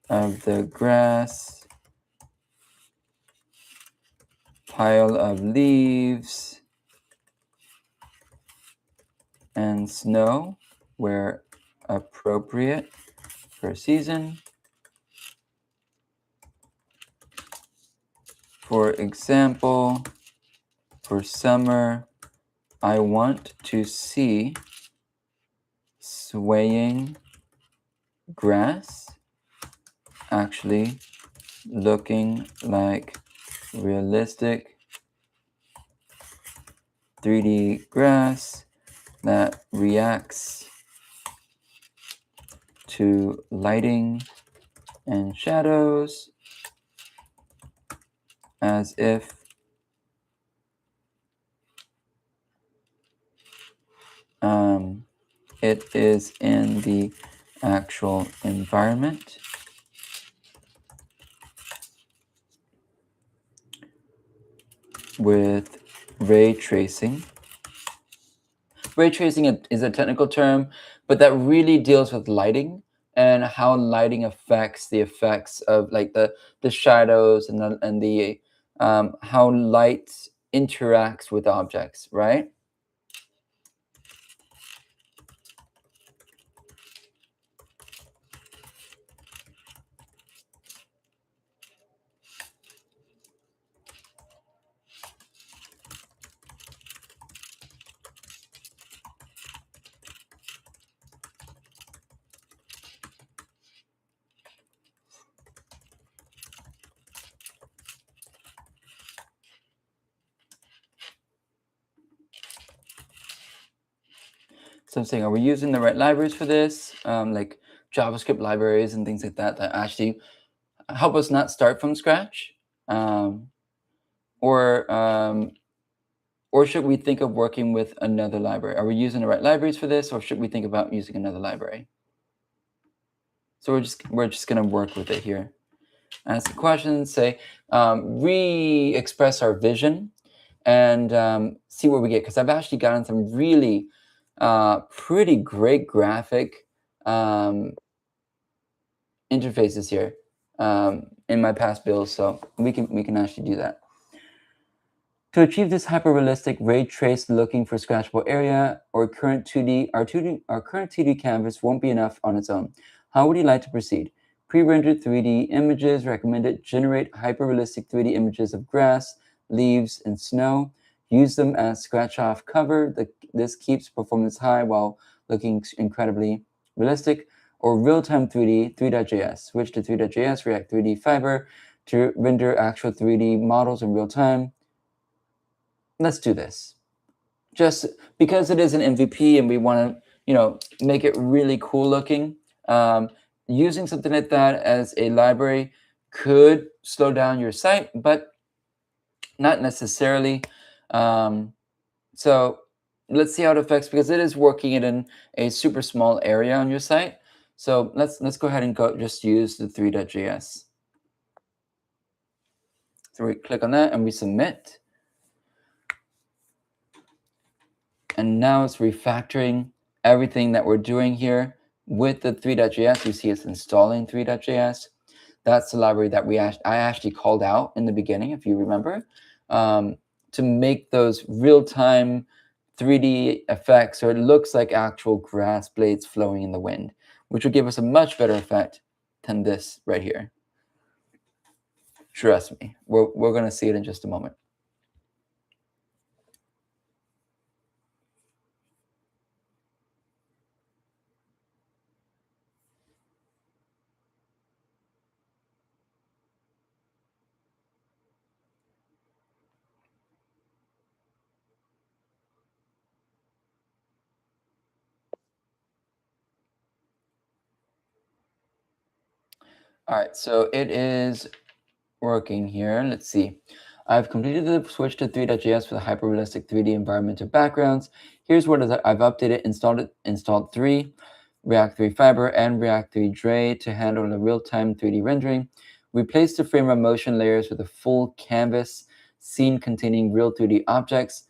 of the grass, pile of leaves, and snow where appropriate per season. For example, for summer, I want to see swaying grass actually looking like realistic 3D grass that reacts to lighting and shadows as if it is in the actual environment. with ray tracing. Ray tracing is a technical term, but that really deals with lighting and how lighting affects the effects of like the shadows and the how light interacts with objects, right? So I'm saying, are we using the right libraries for this? Like JavaScript libraries and things like that that actually help us not start from scratch, um, or um, or should we think of working with another library? Are we using the right libraries for this, or should we think about using another library? So we're just gonna work with it here. Ask the questions, say, re-express our vision, and see what we get. Because I've actually gotten some really pretty great graphic um, interfaces here in my past builds, so we can actually do that. To achieve this hyper-realistic ray trace looking for scratchable area or current 2D, our current 2D canvas won't be enough on its own. How would you like to proceed? Pre-rendered 3D images recommended. Generate hyper-realistic 3D images of grass, leaves, and snow. Use them as scratch-off cover. This keeps performance high while looking incredibly realistic. Or real-time 3D, 3.js. Switch to 3.js, React 3D Fiber to render actual 3D models in real time. Let's do this. Just because it is an MVP and we want to, make it really cool looking. Using something like that as a library could slow down your site, but not necessarily. So let's see how it affects, because it is working in a super small area on your site. So let's go ahead and just use the 3.js. So we click on that and we submit. And now it's refactoring everything that we're doing here with the 3.js. You see it's installing 3.js. That's the library that I actually called out in the beginning, if you remember, to make those real-time 3D effects so it looks like actual grass blades flowing in the wind, which will give us a much better effect than this right here. Trust me, we're going to see it in just a moment. All right, so it is working here. Let's see. I've completed the switch to 3.js with hyper-realistic 3D environmental backgrounds. Here's what I've updated, installed 3, React 3 Fiber and React 3 Dre to handle the real-time 3D rendering. Replaced the frame of motion layers with a full canvas scene containing real 3D objects.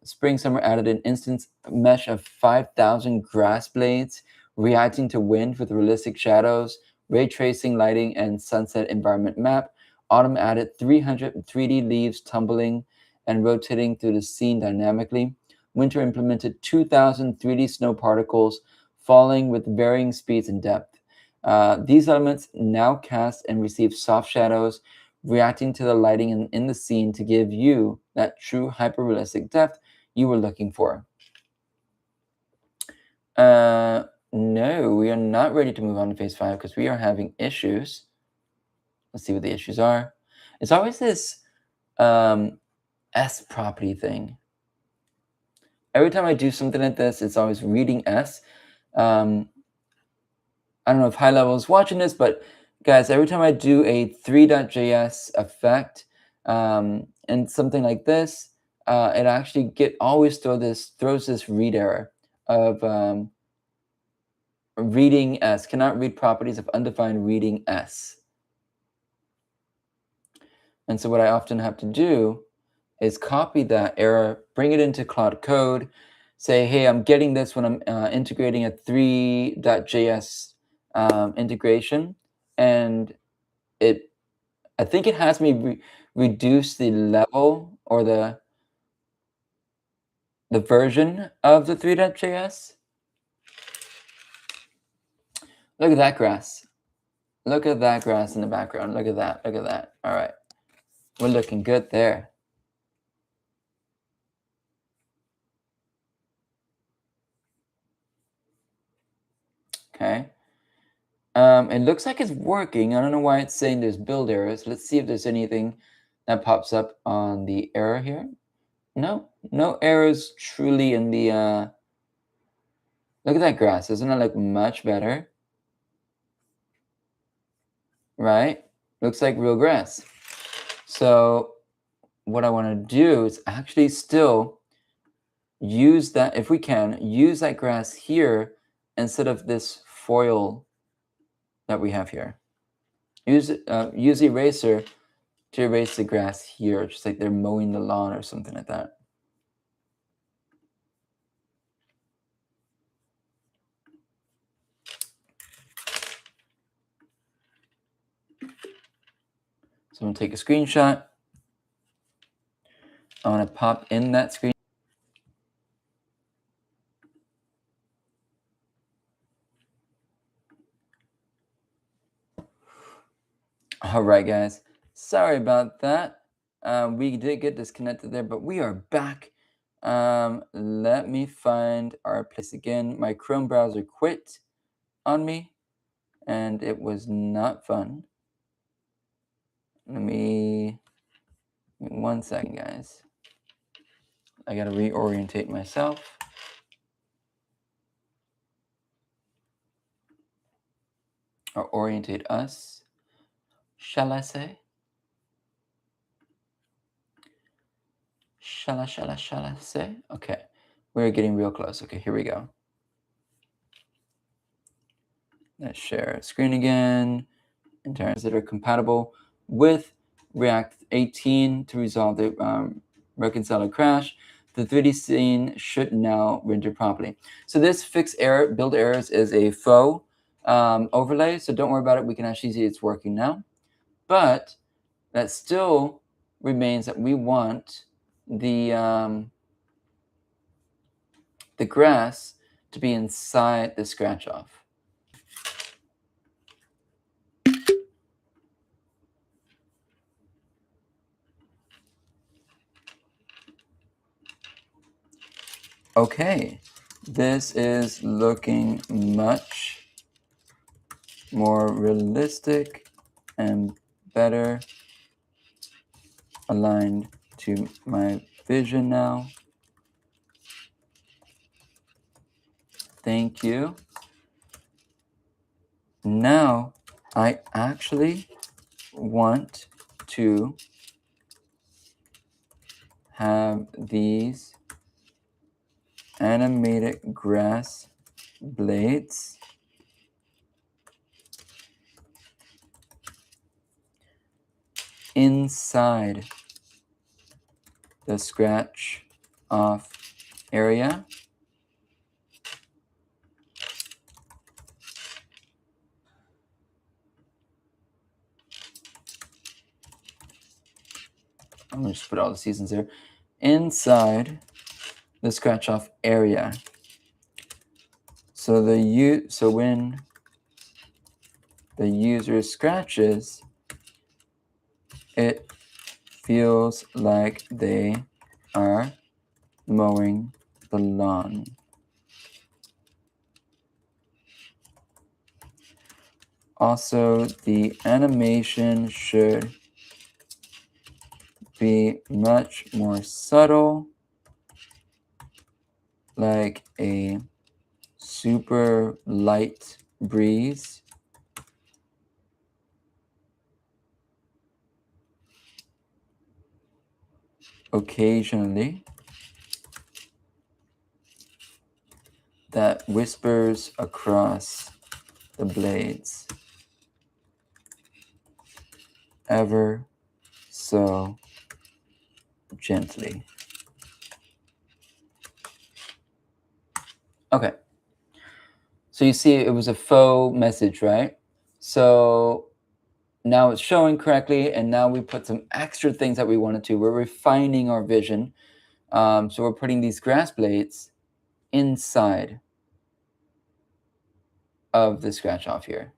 Spring Summer added an instance mesh of 5,000 grass blades reacting to wind with realistic shadows, ray tracing, lighting, and sunset environment map. Autumn added 300 3D leaves tumbling and rotating through the scene dynamically. Winter implemented 2,000 3D snow particles falling with varying speeds and depth. These elements now cast and receive soft shadows, reacting to the lighting in the scene to give you that true hyper-realistic depth you were looking for. No, we are not ready to move on to phase 5 because we are having issues. Let's see what the issues are. It's always this S property thing. Every time I do something like this, it's always reading S. I don't know if HighLevel is watching this, but guys, every time I do a 3.js effect and something like this, it actually always throws this read error of reading S, cannot read properties of undefined reading S. And so what I often have to do is copy that error, bring it into Cloud Code, say, hey, I'm getting this when I'm integrating a 3.js integration, and I think it has me reduce the level or the version of the 3.js. Look at that grass. Look at that grass in the background. Look at that. Look at that. All right. We're looking good there. Okay. It looks like it's working. I don't know why it's saying there's build errors. Let's see if there's anything that pops up on the error here. No, no errors truly in the, look at that grass. Doesn't it look much better? Right? Looks like real grass. So what I want to do is actually still use that, if we can, use that grass here instead of this foil that we have here. Use the eraser to erase the grass here, just like they're mowing the lawn or something like that. So I'm gonna take a screenshot. I want to pop in that screen. All right, guys. Sorry about that. We did get disconnected there, but we are back. Let me find our place again. My Chrome browser quit on me, and it was not fun. Let me, 1 second, guys. I gotta reorientate myself. Or orientate us, shall I say? Shall I say? Okay, we're getting real close. Okay, here we go. Let's share screen again. Interns that are compatible with React 18 to resolve the reconciler crash. The 3D scene should now render properly. So this fix error, build errors is a faux overlay, so don't worry about it. We can actually see it's working now. But that still remains that we want the grass to be inside the scratch off. Okay, this is looking much more realistic and better aligned to my vision now. Thank you. Now I actually want to have these animated grass blades inside the scratch off area. I'm gonna just put all the seasons there. Inside the scratch off area. So when the user scratches, it feels like they are mowing the lawn. Also, the animation should be much more subtle, like a super light breeze. Occasionally, that whispers across the blades ever so gently. Okay. So you see it was a faux message, right? So now it's showing correctly, and now we put some extra things that we wanted to. We're refining our vision. So we're putting these grass blades inside of the scratch off here.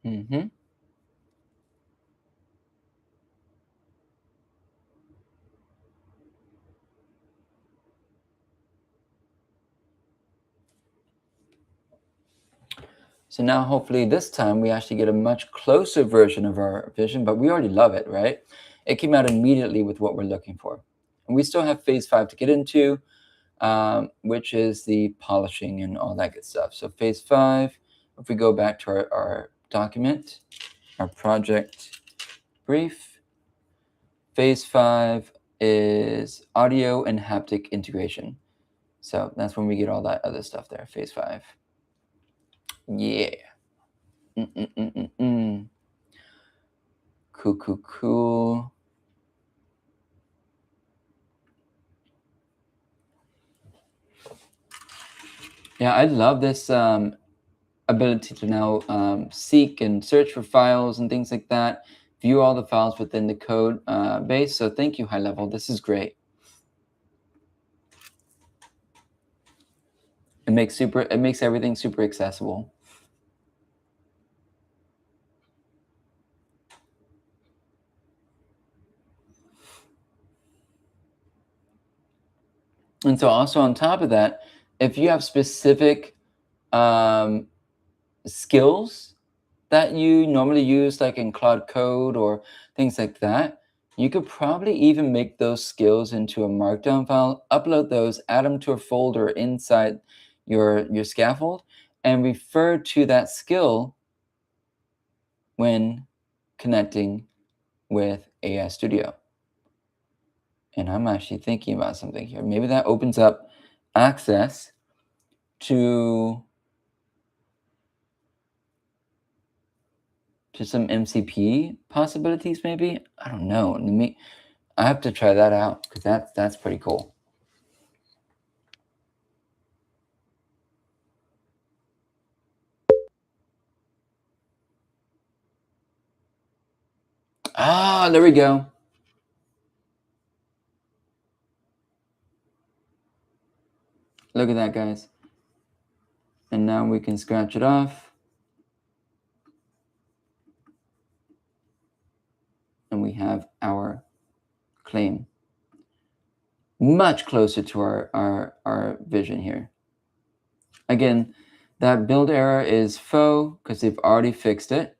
Mm-hmm. So now hopefully this time we actually get a much closer version of our vision, but we already love it, right? It came out immediately with what we're looking for. And we still have phase 5 to get into, which is the polishing and all that good stuff. So phase 5, if we go back to our document, our project brief, phase 5 is audio and haptic integration. So that's when we get all that other stuff there, phase 5. Yeah. Cool, cool, cool. Yeah, I love this ability to now seek and search for files and things like that, view all the files within the code base. So thank you, HighLevel. This is great. It makes everything super accessible. And so also on top of that, if you have specific skills that you normally use, like in Cloud Code or things like that, you could probably even make those skills into a markdown file, upload those, add them to a folder inside your scaffold, and refer to that skill when connecting with AI Studio. And I'm actually thinking about something here. Maybe that opens up access to some MCP possibilities, maybe. I don't know. I have to try that out because that's pretty cool. Ah, there we go. Look at that, guys. And now we can scratch it off. And we have our claim. Much closer to our vision here. Again, that build error is faux because they've already fixed it,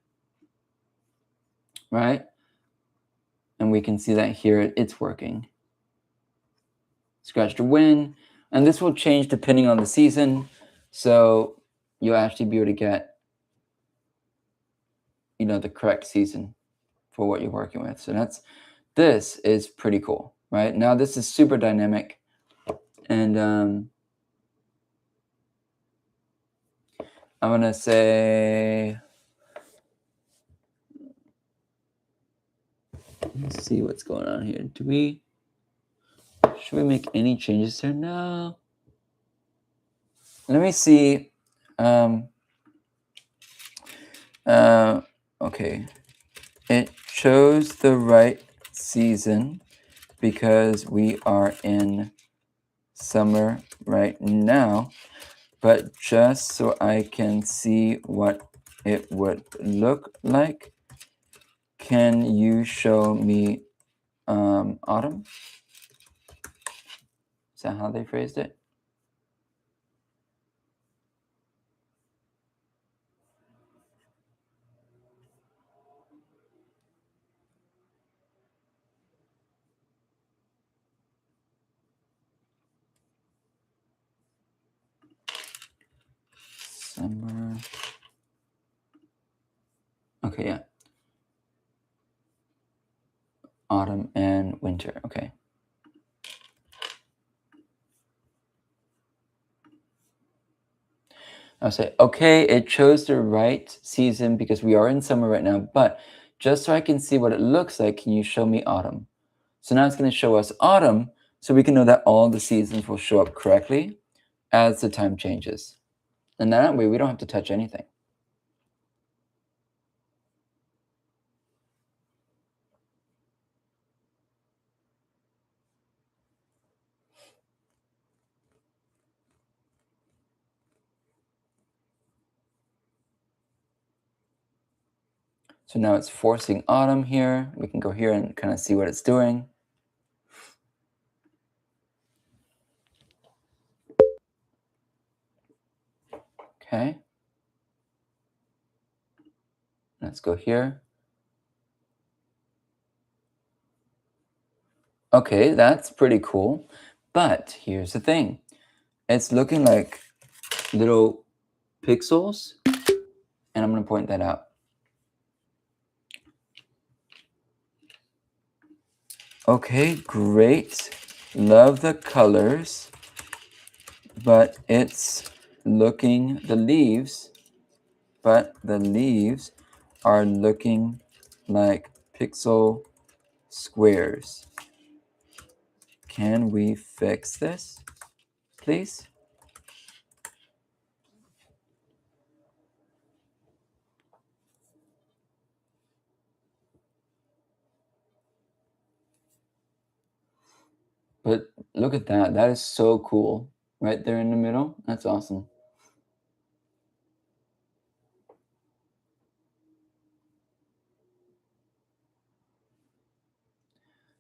right? And we can see that here it's working. Scratch to win. And this will change depending on the season. So you'll actually be able to get, the correct season for what you're working with. So this is pretty cool, right? Now this is super dynamic. And I'm going to say, let's see what's going on here. Should we make any changes there? No. Let me see. Okay. It chose the right season because we are in summer right now. But just so I can see what it would look like, can you show me autumn? Is that how they phrased it? Summer. Okay, yeah. Autumn and winter. Okay. I'll say, okay, it chose the right season because we are in summer right now, but just so I can see what it looks like, can you show me autumn? So now it's going to show us autumn so we can know that all the seasons will show up correctly as the time changes. And that way we don't have to touch anything. So now it's forcing autumn here. We can go here and kind of see what it's doing. Okay. Let's go here. Okay, that's pretty cool. But here's the thing. It's looking like little pixels, and I'm going to point that out. Okay, great. Love the colors, but it's looking, the leaves are looking like pixel squares. Can we fix this, please? But look at that. That is so cool. Right there in the middle. That's awesome.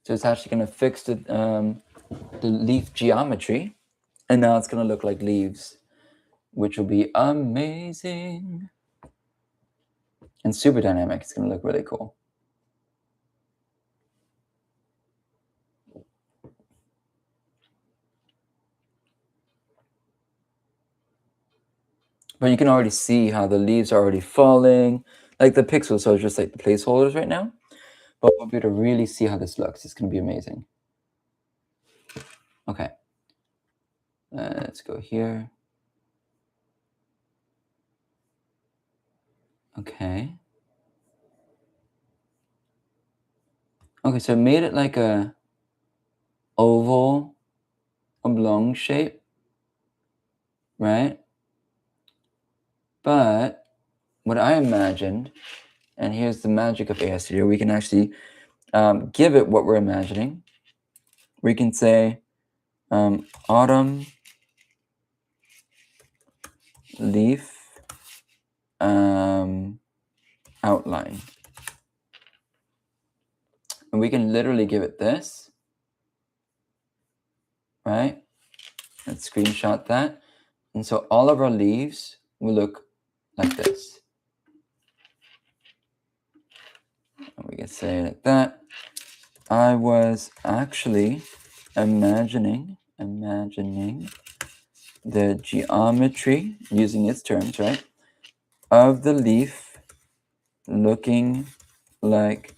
So it's actually going to fix the leaf geometry. And now it's going to look like leaves, which will be amazing. And super dynamic. It's going to look really cool. But you can already see how the leaves are already falling. Like the pixels are just like the placeholders right now. But we'll be able to really see how this looks. It's going to be amazing. Okay. Let's go here. Okay. Okay, so I made it like a oval, oblong shape, right? But what I imagined, and here's the magic of AI Studio, we can actually give it what we're imagining. We can say autumn leaf outline. And we can literally give it this, right? Let's screenshot that. And so all of our leaves will look like this. And we can say like that. I was actually imagining the geometry, using its terms, right, of the leaf looking like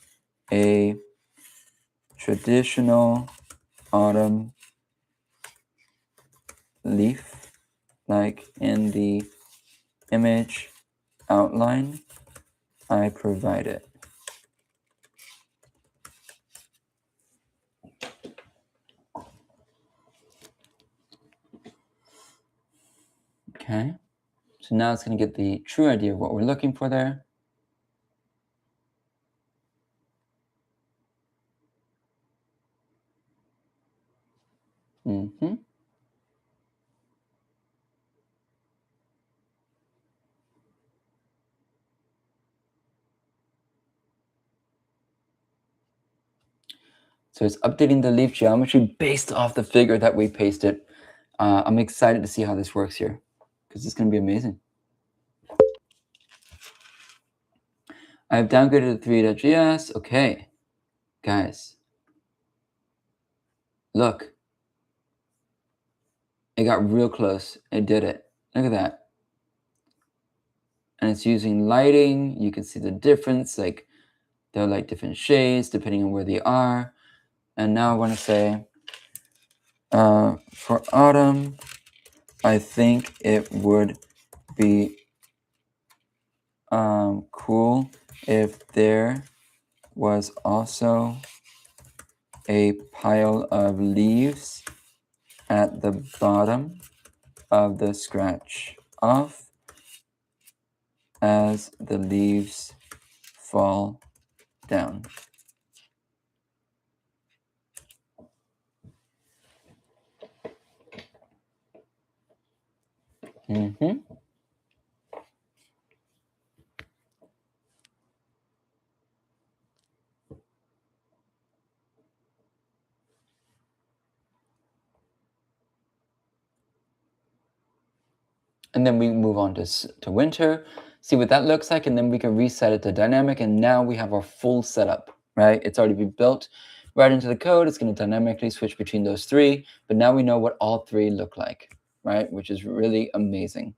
a traditional autumn leaf, like in the image outline I provided. Okay, so now it's going to get the true idea of what we're looking for there. So it's updating the leaf geometry based off the figure that we pasted. I'm excited to see how this works here because it's going to be amazing. I've downgraded the 3.js. Okay, guys, look. It got real close. It did it. Look at that. And it's using lighting. You can see the difference. Like they're like different shades depending on where they are. And now I want to say, for autumn, I think it would be cool if there was also a pile of leaves at the bottom of the scratch off as the leaves fall down. Mm-hmm. And then we move on to winter, see what that looks like, and then we can reset it to dynamic, and now we have our full setup, right? It's already been built right into the code. It's going to dynamically switch between those three, but now we know what all three look like, right? Which is really amazing.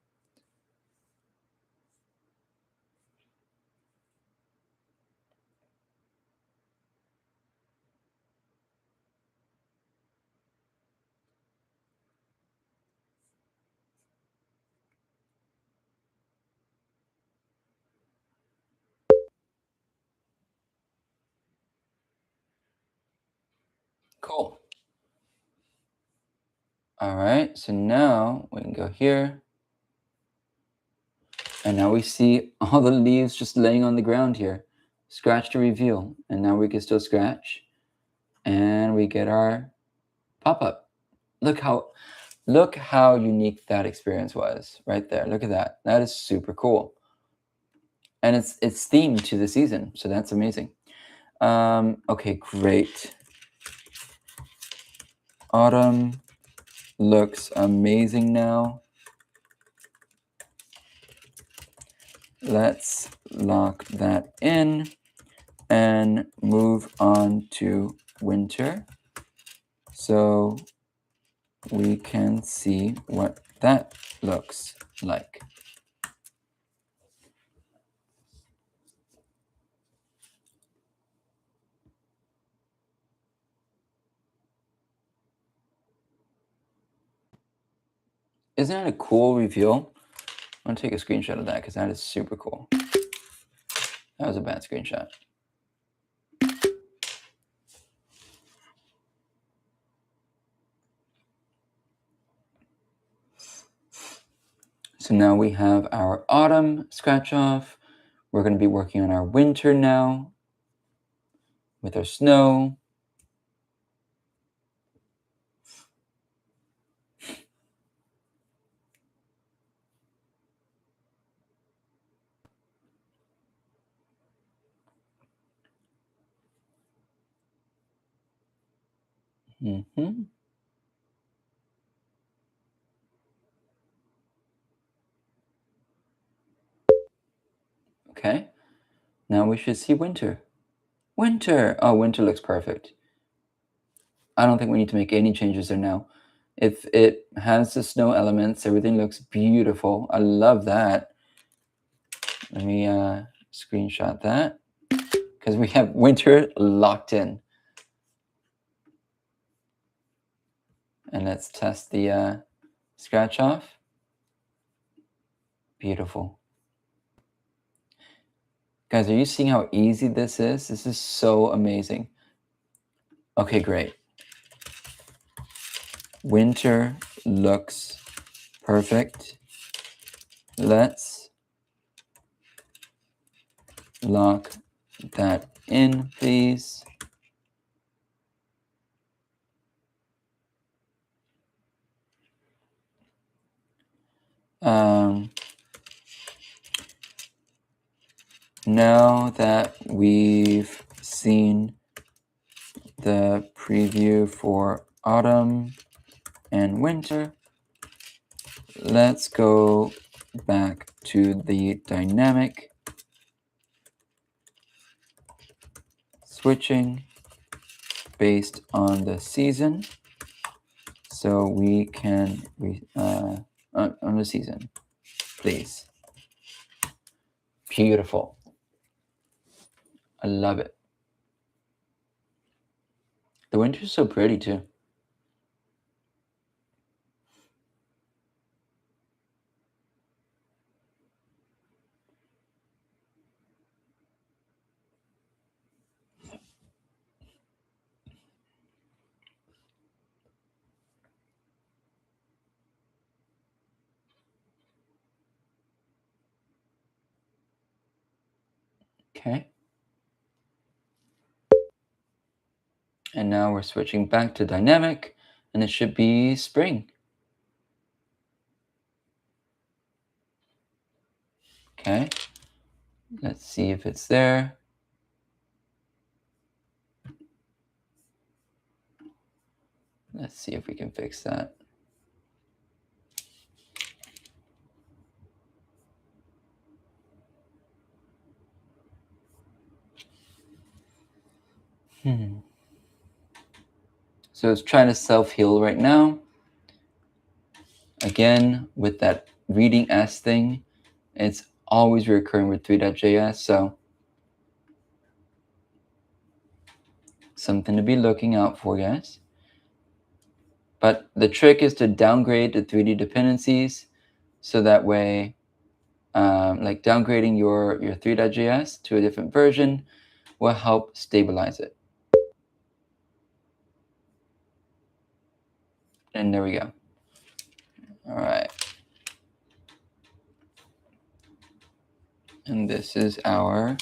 Cool. All right, so now we can go here. And now we see all the leaves just laying on the ground here. Scratch to reveal. And now we can still scratch. And we get our pop-up. Look how unique that experience was right there. Look at that. That is super cool. And it's themed to the season, so that's amazing. Okay, great. Autumn looks amazing now. Let's lock that in and move on to winter so we can see what that looks like. Isn't that a cool reveal? I'm gonna take a screenshot of that because that is super cool. That was a bad screenshot. So now we have our autumn scratch off. We're going to be working on our winter now with our snow. Mm-hmm. Okay, now we should see winter. Winter! Oh, winter looks perfect. I don't think we need to make any changes there now. If it has the snow elements, everything looks beautiful. I love that. Let me screenshot that because we have winter locked in. And let's test the scratch off. Beautiful. Guys, are you seeing how easy this is? This is so amazing. Okay, great. Winter looks perfect. Let's lock that in, please. Now that we've seen the preview for autumn and winter, let's go back to the dynamic switching based on the season. So we can, on the season, please. Beautiful. I love it. The winter's so pretty too. Okay. And now we're switching back to dynamic, and it should be spring. Okay. Let's see if it's there. Let's see if we can fix that. So it's trying to self-heal right now. Again, with that reading S thing, it's always recurring with 3.js, so something to be looking out for, guys. But the trick is to downgrade the 3D dependencies, so that way, like downgrading your 3.js to a different version will help stabilize it. And there we go. All right. And this is our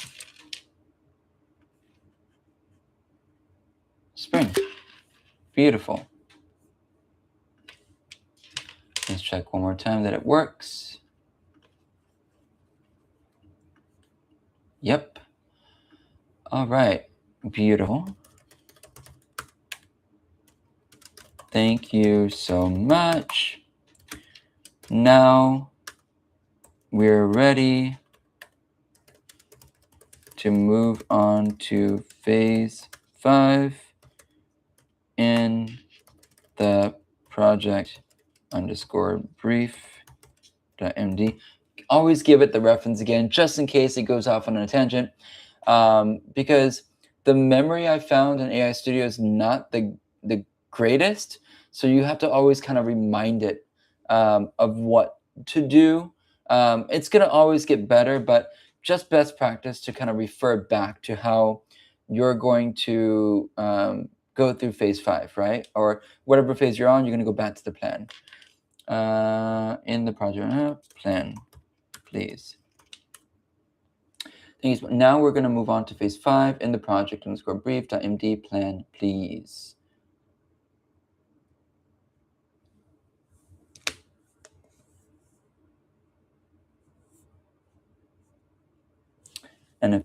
spring. Beautiful. Let's check one more time that it works. Yep. All right. Beautiful. Thank you so much. Now we're ready to move on to phase 5 in the project _brief.md. Always give it the reference again, just in case it goes off on a tangent, because the memory I found in AI Studio is not the greatest, so you have to always kind of remind it of what to do. It's going to always get better, but just best practice to kind of refer back to how you're going to go through phase 5, right? Or whatever phase you're on, you're going to go back to the plan. In the project plan, please. Thanks. Now we're going to move on to phase 5 in the project _brief.md plan, please. And if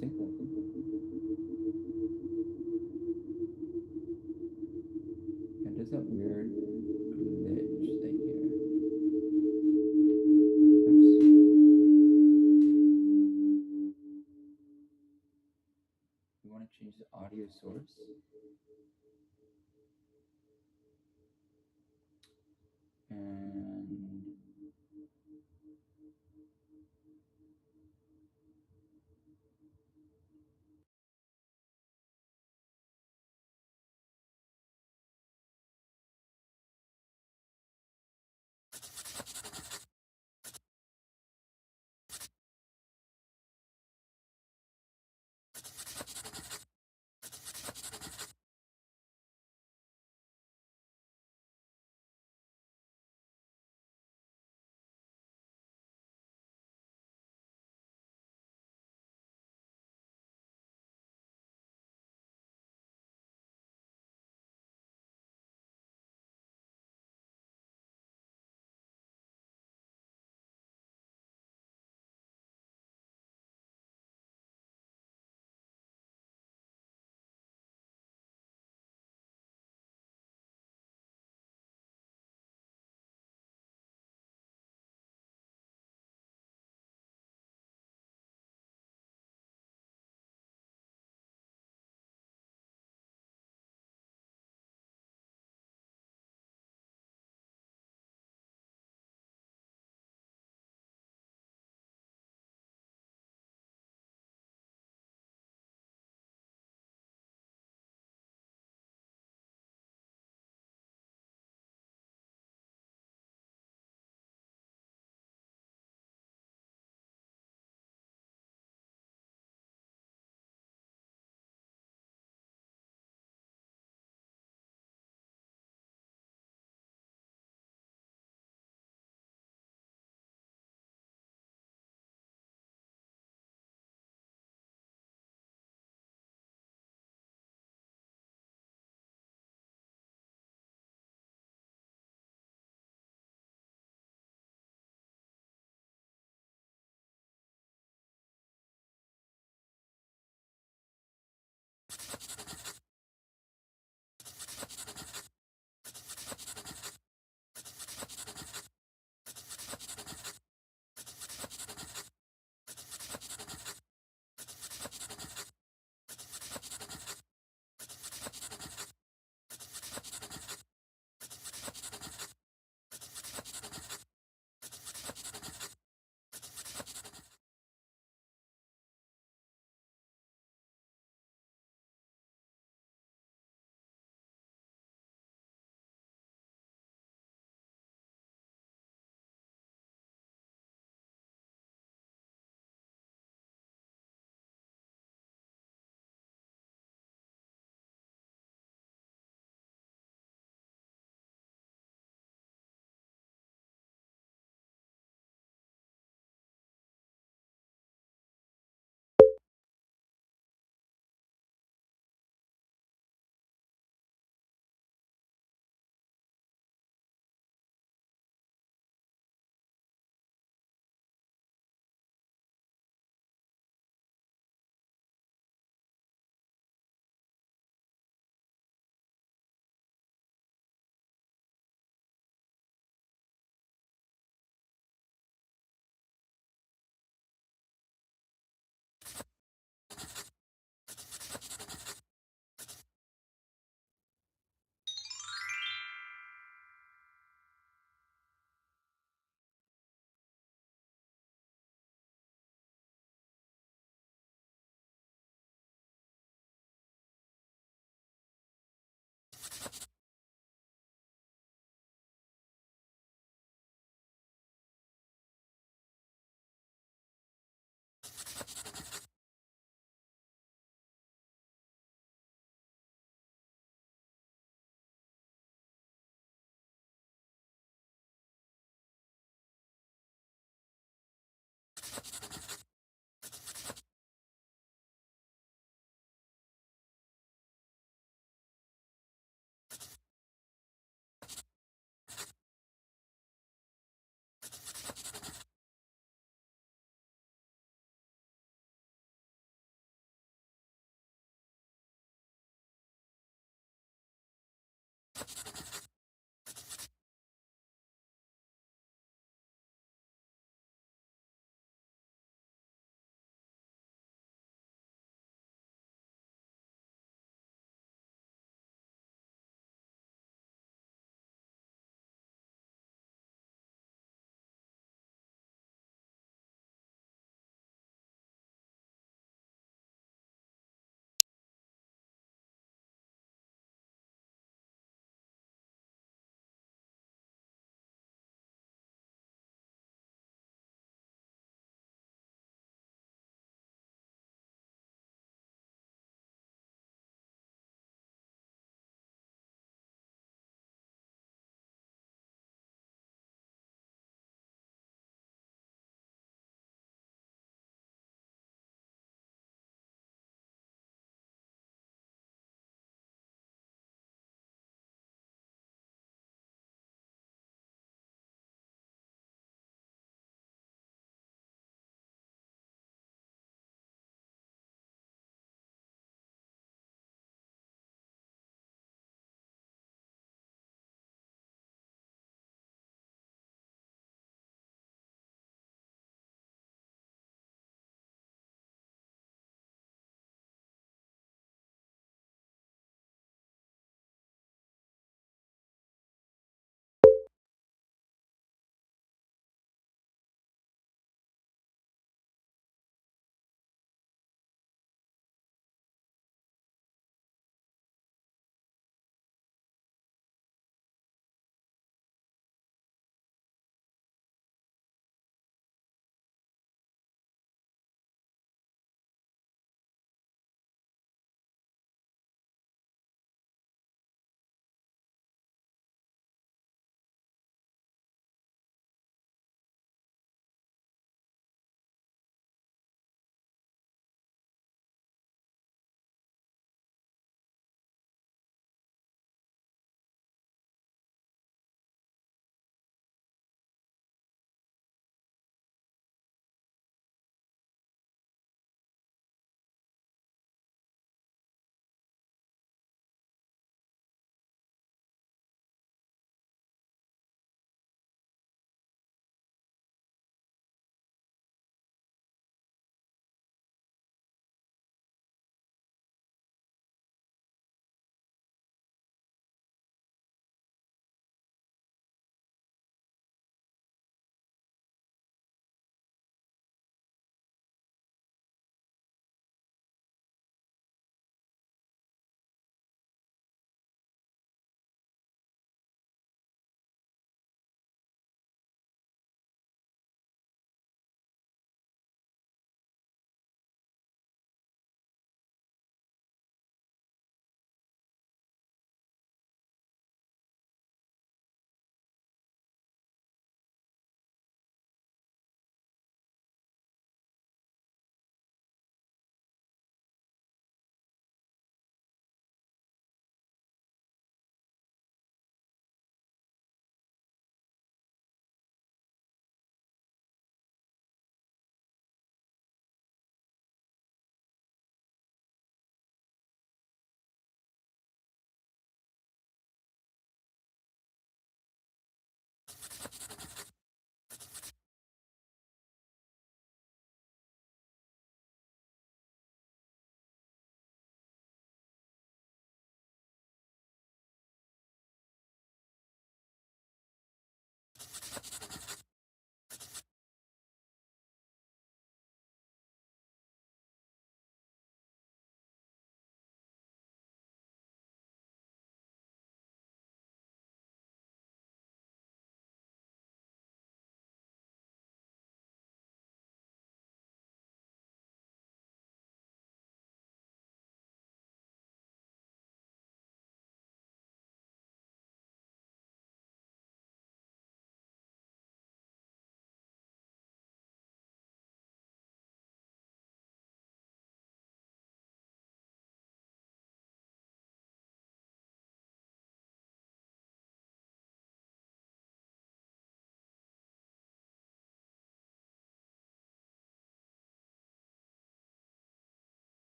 testing. Yeah, there's that weird glitch thing here. We want to change the audio source. And